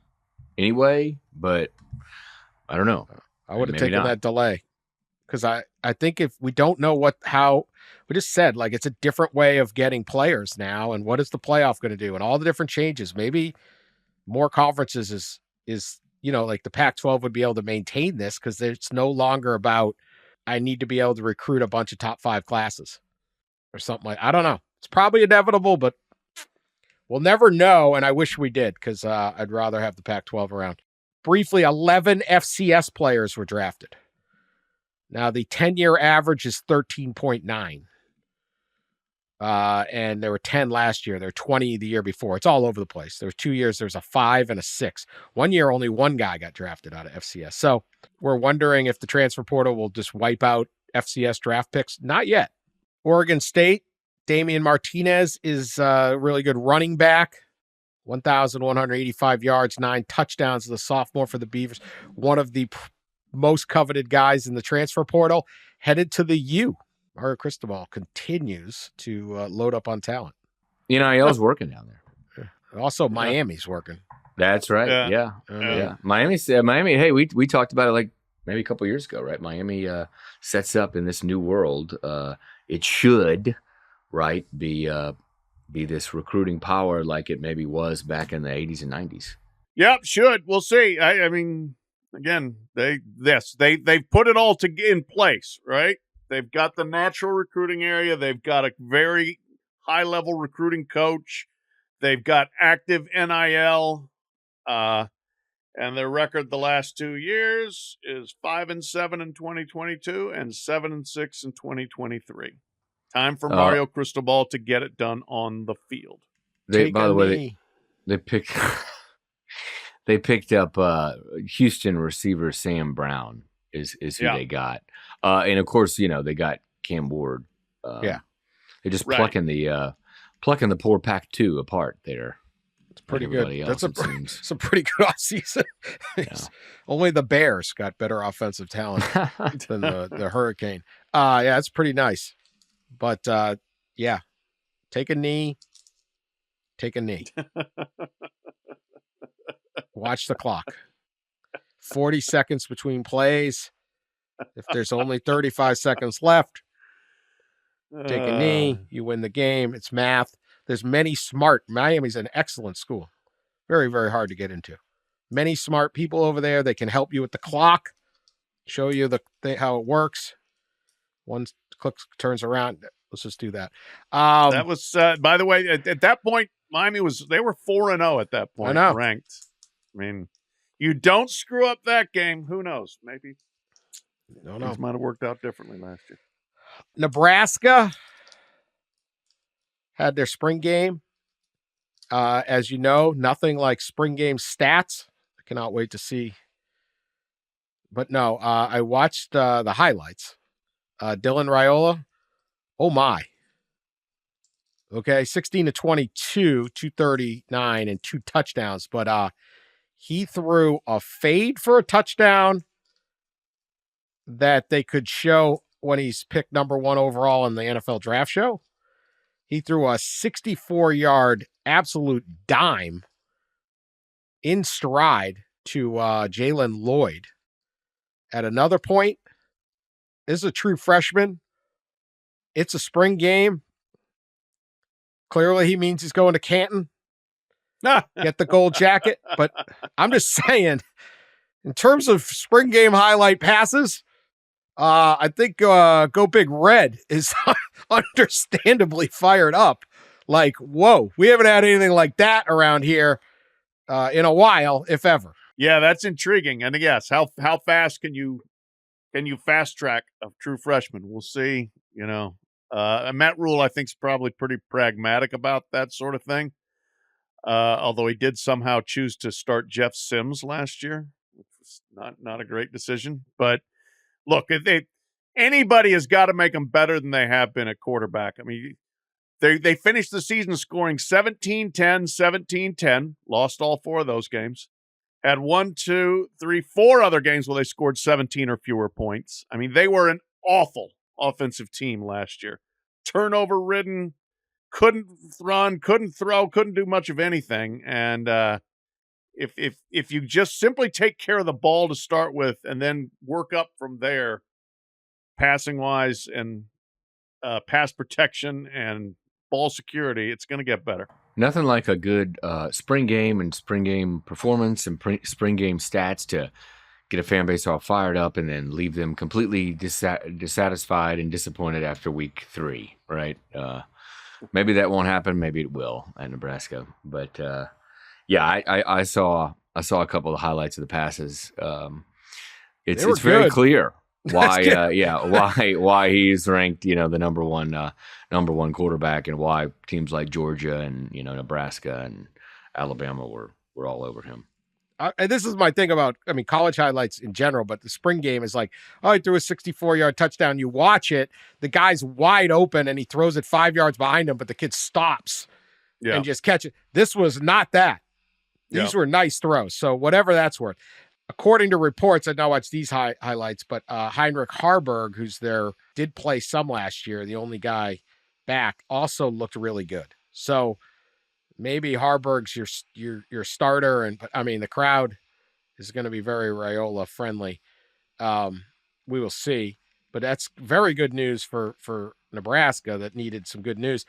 anyway, but I don't know. I would have taken that delay because I think if we don't know how we just said, like, it's a different way of getting players now. And what is the playoff going to do? And all the different changes, maybe more conferences is, like the Pac-12 would be able to maintain this because it's no longer about, I need to be able to recruit a bunch of top 5 classes or something I don't know. It's probably inevitable, but we'll never know. And I wish we did because I'd rather have the Pac-12 around. briefly, 11 FCS players were drafted. Now, the 10-year average is 13.9. And there were 10 last year. There were 20 the year before. It's all over the place. There were 2 years. There's a 5 and a 6. 1 year, only one guy got drafted out of FCS. So we're wondering if the transfer portal will just wipe out FCS draft picks. Not yet. Oregon State, Damien Martinez is a really good running back. 1,185 yards, 9 touchdowns as a sophomore for the Beavers. One of the most coveted guys in the transfer portal. Headed to the U. Mario Cristobal continues to load up on talent. NIL's working down there. Also, Miami's working. That's right. Yeah. Miami. Hey, we talked about it like maybe a couple years ago, right? Miami sets up in this new world. It should, right, be this recruiting power like it maybe was back in the 80s and 90s. Yep, should. We'll see. I mean, again, they've put it all in place, right? They've got the natural recruiting area. They've got a very high-level recruiting coach. They've got active NIL. And their record the last 2 years is 5-7 in 2022 and 7-6 in 2023. Time for Mario Cristobal to get it done on the field. By the way, they picked up Houston receiver Sam Brown is who they got. And of course, they got Cam Ward. They're just plucking the poor Pac-12 apart there. It's pretty good. That's a pretty good offseason. Only the Bears got better offensive talent than the Hurricane. It's pretty nice. But take a knee. Watch the clock. 40 seconds between plays. If there's only 35 seconds left, take a knee. You win the game. It's math. There's Miami's an excellent school. Very, very hard to get into. Many smart people over there. They can help you with the clock, show you how it works. One click turns around. Let's just do that. That was, by the way, at that point, Miami they were 4-0 at that point, ranked. I mean, you don't screw up that game. Who knows? Maybe things might have worked out differently last year. Nebraska had their spring game. As you know, nothing like spring game stats. I cannot wait to see. But no, I watched the highlights. Dylan Raiola, oh my. Okay, 16-22, 239, and 2 touchdowns. But he threw a fade for a touchdown that they could show when he's picked number 1 overall in the NFL draft show. He threw a 64-yard absolute dime in stride to Jalen Lloyd. At another point, this is a true freshman. It's a spring game. Clearly, he means he's going to Canton. Get the gold jacket. But I'm just saying, in terms of spring game highlight passes, I think Go Big Red is understandably fired up. Like, whoa, we haven't had anything like that around here in a while, if ever. Yeah, that's intriguing. And yes, how fast can you fast track a true freshman? We'll see. Matt Rule, I think, is probably pretty pragmatic about that sort of thing. Although he did somehow choose to start Jeff Sims last year, which was not a great decision. But look, anybody has got to make them better than they have been at quarterback. I mean, they finished the season scoring 17-10, 17-10, lost all 4 of those games. Had 1, 2, 3, 4 other games where they scored 17 or fewer points. I mean, they were an awful offensive team last year. Turnover ridden, couldn't run, couldn't throw, couldn't do much of anything. And if you just simply take care of the ball to start with and then work up from there, passing wise and pass protection and ball security, it's going to get better. Nothing like a good spring game and spring game performance and spring game stats to get a fan base all fired up and then leave them completely dissatisfied and disappointed after week 3, right? Maybe that won't happen. Maybe it will at Nebraska. But I saw I saw a couple of the highlights of the passes. It's were very good. clear why good. why he's ranked, the number one quarterback, and why teams like Georgia and Nebraska and Alabama were all over him. And this is my thing about, college highlights in general, but the spring game is like, oh, he threw a 64-yard touchdown. You watch it, the guy's wide open and he throws it 5 yards behind him, but the kid stops and just catch it. This was not that. These were nice throws. So whatever that's worth. According to reports, I did not watch these highlights, but Heinrich Harburg, who's did play some last year, the only guy back, also looked really good. So maybe Harburg's your starter, and the crowd is going to be very Raiola friendly. We will see, but that's very good news for Nebraska that needed some good news.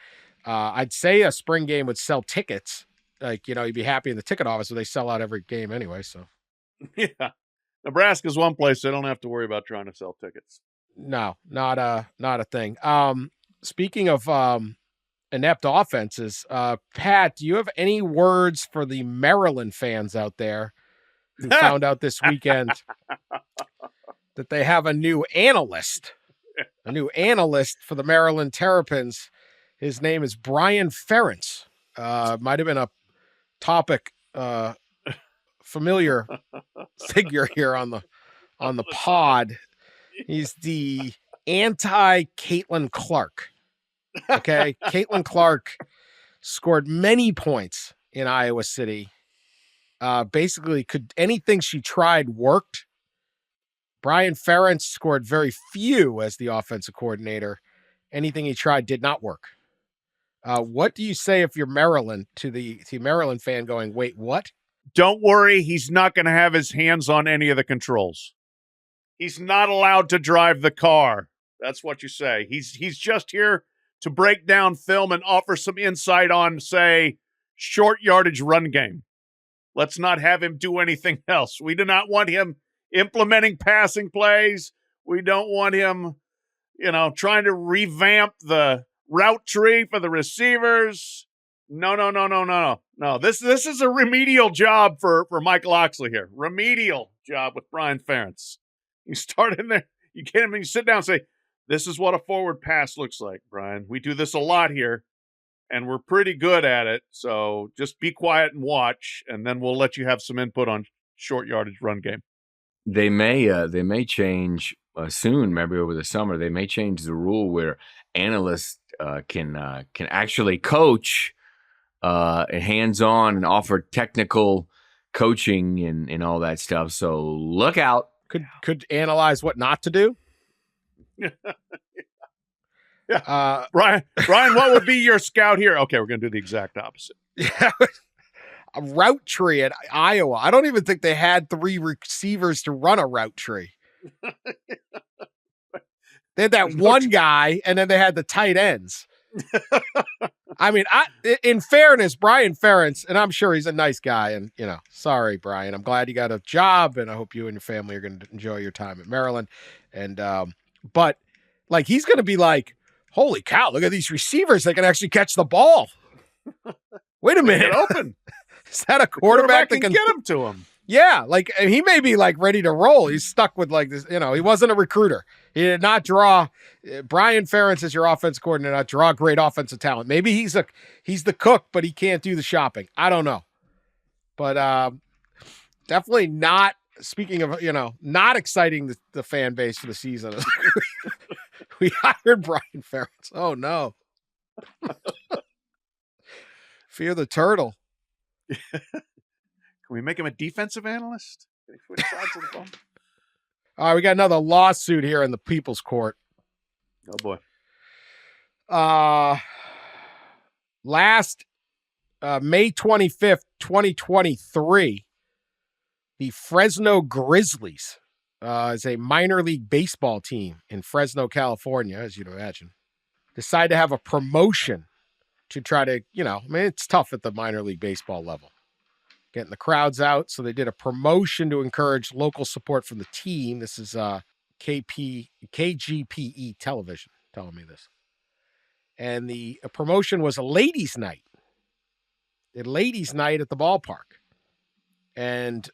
I'd say a spring game would sell tickets. Like, you'd be happy in the ticket office, but they sell out every game anyway. So yeah, Nebraska's one place they don't have to worry about trying to sell tickets. No, not a thing. Speaking of inept offenses, Pat, do you have any words for the Maryland fans out there who found out this weekend that they have a new analyst for the Maryland Terrapins? His name is Brian Ferentz. Might have been a topic, familiar figure here on the pod. He's the anti-Caitlin Clark. Okay, Caitlin Clark scored many points in Iowa City. Basically, anything she tried worked. Brian Ferentz scored very few as the offensive coordinator. Anything he tried did not work. What do you say if you're Maryland to the Maryland fan going, wait, what? Don't worry, he's not going to have his hands on any of the controls. He's not allowed to drive the car. That's what you say. He's just here to break down film and offer some insight on, say, short yardage run game. Let's not have him do anything else. We do not want him implementing passing plays. We don't want him, trying to revamp the route tree for the receivers. No. This is a remedial job for Mike Loxley here. Remedial job with Brian Ferentz. You start in there, you get him and you sit down and say, this is what a forward pass looks like, Brian. We do this a lot here, and we're pretty good at it. So just be quiet and watch, and then we'll let you have some input on short yardage run game. They may change soon, maybe over the summer. They may change the rule where analysts can actually coach hands-on and offer technical coaching and all that stuff. So look out. Could analyze what not to do. Yeah. Brian, what would be your scout here? Okay, we're going to do the exact opposite. Yeah. A route tree at Iowa. I don't even think they had 3 receivers to run a route tree. They had that one guy, and then they had the tight ends. In fairness, Brian Ferentz, and I'm sure he's a nice guy, and, sorry, Brian, I'm glad you got a job, and I hope you and your family are going to enjoy your time at Maryland. And, but, he's going to be like, holy cow, look at these receivers. They can actually catch the ball. Wait a minute. Open. Is that a quarterback that can get him to him? Yeah, he may be ready to roll. He's stuck with this, he wasn't a recruiter. He did not draw. Brian Ferentz is your offensive coordinator, not draw great offensive talent. Maybe he's the cook, but he can't do the shopping. I don't know. But definitely not, speaking of, not exciting the fan base for the season. We hired Brian Ferentz. Oh, no. Fear the turtle. Can we make him a defensive analyst? Switch sides of the ball? All right, we got another lawsuit here in the People's Court. Oh, boy. Last May 25th, 2023, the Fresno Grizzlies is a minor league baseball team in Fresno, California, as you'd imagine, decide to have a promotion to try to, it's tough at the minor league baseball level, getting the crowds out. So they did a promotion to encourage local support from the team. This is KGPE television telling me this. And the promotion was a ladies' night. A ladies' night at the ballpark. and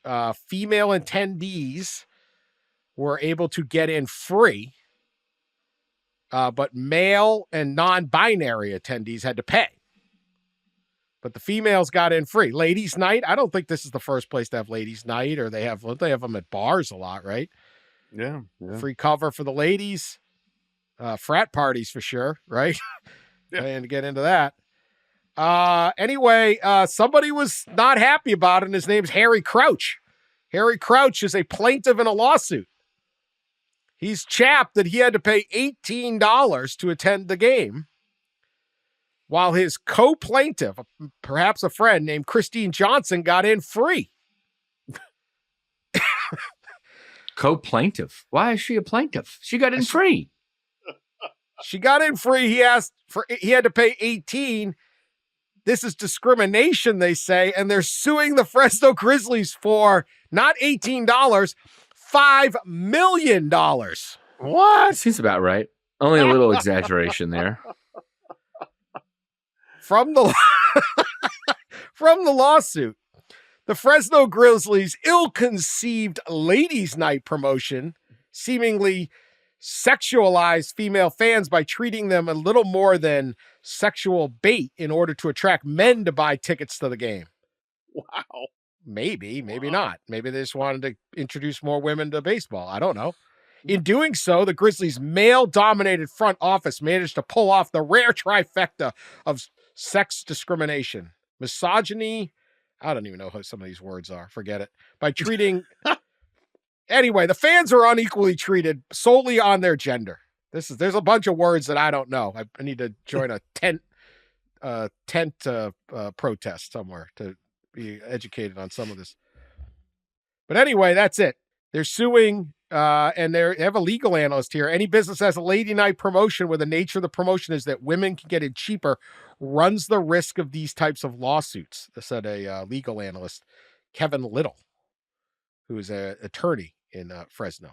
female attendees were able to get in free, but male and non-binary attendees had to pay. But the females got in free. Ladies' night, I don't think this is the first place to have ladies' night, or they have them at bars a lot, right? Yeah. Free cover for the ladies. Frat parties for sure, right? Yeah. And to get into that. Anyway, somebody was not happy about it, and his name's Harry Crouch. Harry Crouch is a plaintiff in a lawsuit. He's chapped that he had to pay $18 to attend the game, while his co-plaintiff, perhaps a friend named Christine Johnson, got in free. Co-plaintiff? Why is she a plaintiff? She got in free. She got in free. He had to pay $18. This is discrimination, they say, and they're suing the Fresno Grizzlies for not $18, $5 million. What? Seems about right. Only a little exaggeration there. From the lawsuit, the Fresno Grizzlies' ill-conceived ladies' night promotion seemingly sexualized female fans by treating them a little more than sexual bait in order to attract men to buy tickets to the game. Wow. Maybe not. Maybe they just wanted to introduce more women to baseball. I don't know. In doing so, the Grizzlies' male-dominated front office managed to pull off the rare trifecta of sex discrimination, misogyny. I don't even know what some of these words are. Forget it. By treating... Anyway, the fans are unequally treated solely on their gender. There's a bunch of words that I don't know. I need to join a tent protest somewhere to be educated on some of this. But anyway, that's it. They're suing, and they have a legal analyst here. Any business has a lady night promotion where the nature of the promotion is that women can get in cheaper runs the risk of these types of lawsuits, said a legal analyst, Kevin Little, who is an attorney in Fresno.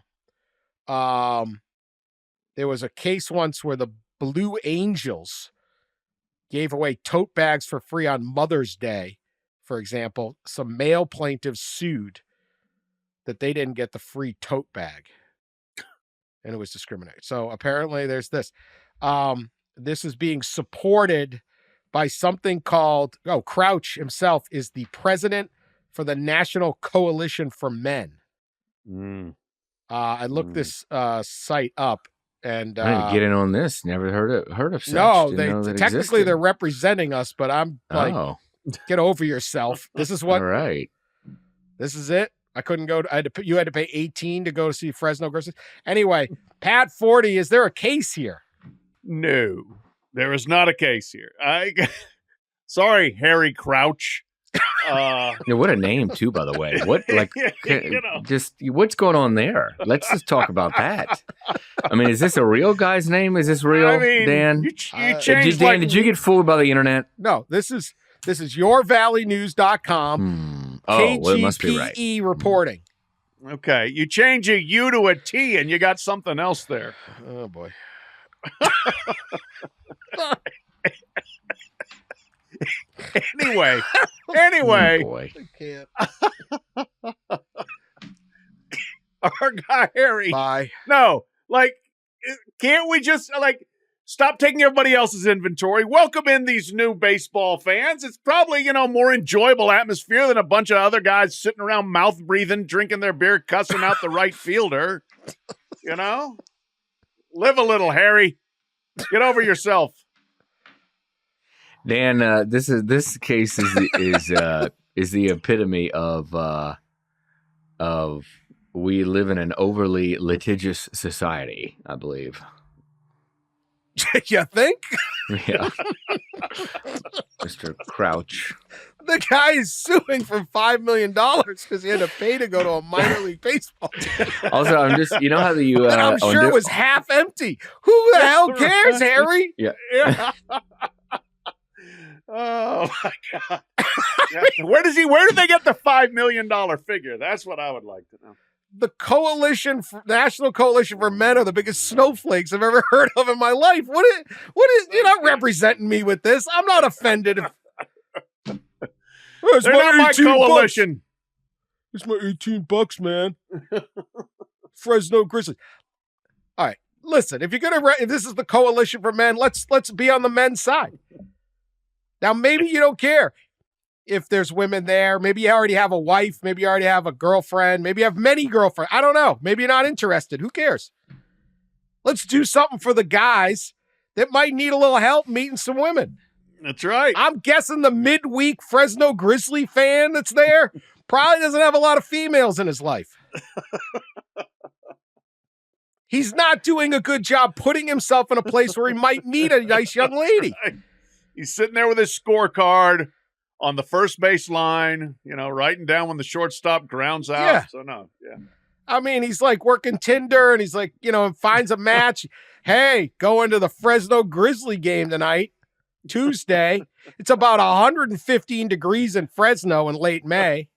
There was a case once where the Blue Angels gave away tote bags for free on Mother's Day. For example, some male plaintiffs sued that they didn't get the free tote bag, and it was discriminated. So apparently there's this. This is being supported by something called, Crouch himself is the president for the National Coalition for Men. I looked this site up, and I didn't get in on this. Never heard of such. No, Technically they're representing us, but I'm like, get over yourself. This is what. All right. This is it. I couldn't go. You had to pay $18 to go to see Fresno Grizzlies. Anyway, Pat Forde, is there a case here? No, there is not a case here. Sorry, Harry Crouch. What a name too, by the way. What, like, just what's going on there? Let's just talk about that. I mean, is this a real guy's name? Is this real, Dan? You changed, Dan, did you get fooled by the internet? No, this is yourvalleynews.com. Well, it must be right. KGPE reporting. Okay, you change a U to a T, and you got something else there. Oh boy. Anyway, Oh, boy. I can't. Our guy Harry. Bye. No, like, can't we just stop taking everybody else's inventory? Welcome in these new baseball fans. It's probably more enjoyable atmosphere than a bunch of other guys sitting around mouth breathing, drinking their beer, cussing out the right fielder. Live a little, Harry. Get over yourself. Dan, this case is the epitome of we live in an overly litigious society, I believe. You think? Yeah. Mr. Crouch. The guy is suing for $5 million because he had to pay to go to a minor league baseball team. Also, I'm just, how the and I'm sure it was half empty. Who the hell cares, Harry? Yeah. Oh my God. Where did they get the $5 million figure? That's what I would like to know. The National Coalition for Men are the biggest snowflakes I've ever heard of in my life. What is you're not representing me with this. I'm not offended. They're not my coalition. It's my $18, man. Fresno Grizzlies. All right. Listen, if you're gonna, if this is the coalition for men, let's be on the men's side. Now, maybe you don't care if there's women there. Maybe you already have a wife. Maybe you already have a girlfriend. Maybe you have many girlfriends. I don't know. Maybe you're not interested. Who cares? Let's do something for the guys that might need a little help meeting some women. That's right. I'm guessing the midweek Fresno Grizzly fan that's there probably doesn't have a lot of females in his life. He's not doing a good job putting himself in a place where he might meet a nice young lady. He's sitting there with his scorecard on the first base line, writing down when the shortstop grounds out. Yeah. So, no, yeah. I mean, he's like working Tinder and he's like, finds a match. Hey, going to the Fresno Grizzly game tonight, Tuesday. It's about 115 degrees in Fresno in late May.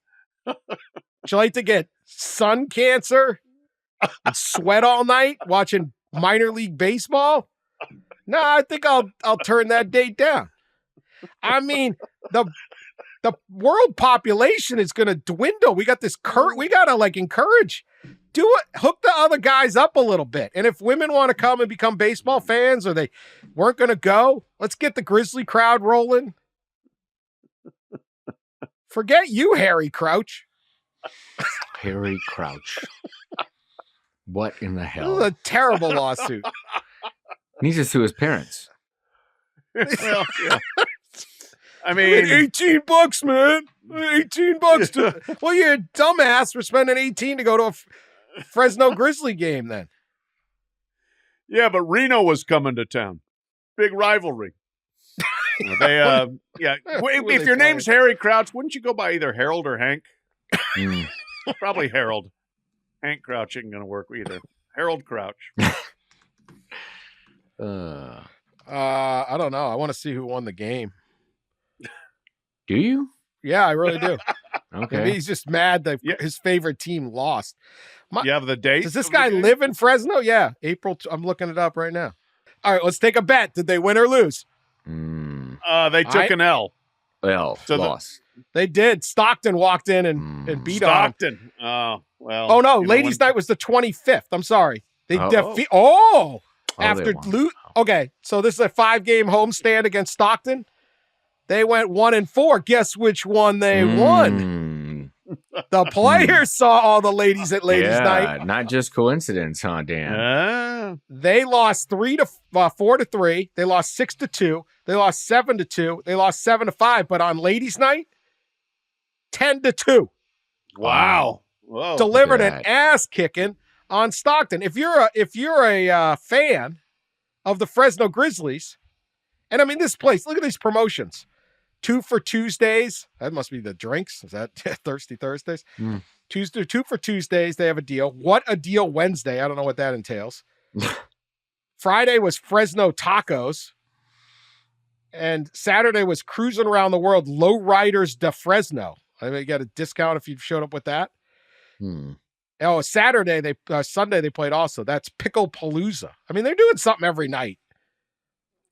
Would you like to get sun cancer and sweat all night watching minor league baseball? No, I think I'll turn that date down. I mean, the world population is going to dwindle. We got this we got to encourage, do it, hook the other guys up a little bit. And if women want to come and become baseball fans or they weren't going to go, let's get the Grizzly crowd rolling. Forget you, Harry Crouch. Harry Crouch. What in the hell? This is a terrible lawsuit. He needs to sue his parents. Well, yeah. I mean, $18, man. $18 well, you're a dumbass for spending 18 to go to a Fresno Grizzly game then. Yeah, but Reno was coming to town. Big rivalry. If your name's Harry Crouch, wouldn't you go by either Harold or Hank? Probably Harold. Hank Crouch isn't going to work either. Harold Crouch. I don't know. I want to see who won the game. Do you? Yeah, I really do. Okay. Maybe he's just mad that his favorite team lost. You have the date? Does this guy live in Fresno? Yeah, April. I'm looking it up right now. All right, let's take a bet. Did they win or lose? They took an L. Loss. They did. Stockton walked in and beat Stockton. Oh, well. Oh, no. Ladies' night was the 25th. I'm sorry. They defeat. After okay, so this is a 5-game homestand against Stockton. They went 1-4. Guess which one they won? The players saw all the ladies at ladies' night. Not just coincidence, huh, Dan? They lost 4-3. They lost 6-2. They lost 7-2. They lost 7-5. But on ladies' night, 10-2. Wow. Whoa. Delivered an ass kicking on Stockton. If you're a fan of the Fresno Grizzlies, and I mean this place, look at these promotions. 2 for Tuesdays. That must be the drinks. Is that Thirsty Thursdays? 2 for Tuesdays. They have a deal. What a deal Wednesday. I don't know what that entails. Friday was Fresno Tacos. And Saturday was Cruising Around the World Low Riders de Fresno. I mean, you got a discount if you showed up with that. Oh, Sunday they played also. That's Pickle Palooza. I mean, they're doing something every night.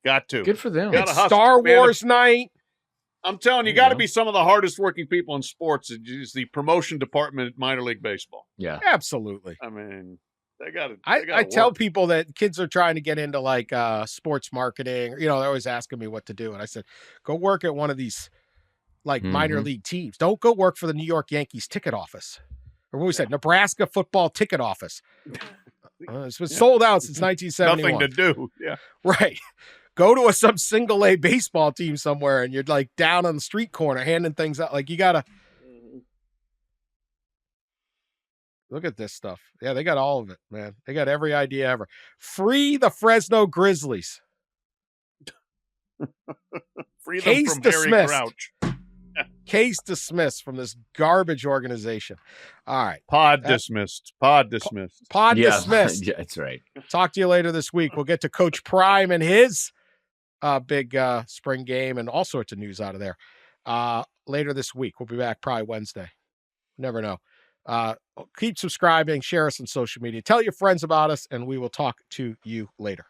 Got to. Good for them. It's Star Wars night. I'm telling you, got to be some of the hardest working people in sports is the promotion department at minor league baseball. Yeah, absolutely. I mean, they got to. I tell people that kids are trying to get into sports marketing. They're always asking me what to do, and I said, go work at one of these minor league teams. Don't go work for the New York Yankees ticket office, or what we said, Nebraska football ticket office. It's been sold out since 1971. Nothing to do. Yeah, right. Go to some single A baseball team somewhere and you're down on the street corner handing things out. You got to look at this stuff. Yeah, they got all of it, man. They got every idea ever. Free the Fresno Grizzlies. Free them Case from dismissed. Harry Crouch. Case dismissed from this garbage organization. All right. Pod dismissed. Dismissed. Yeah, that's right. Talk to you later this week. We'll get to Coach Prime and his big spring game and all sorts of news out of there. Later this week. We'll be back probably Wednesday. Never know. Keep subscribing. Share us on social media. Tell your friends about us, and we will talk to you later.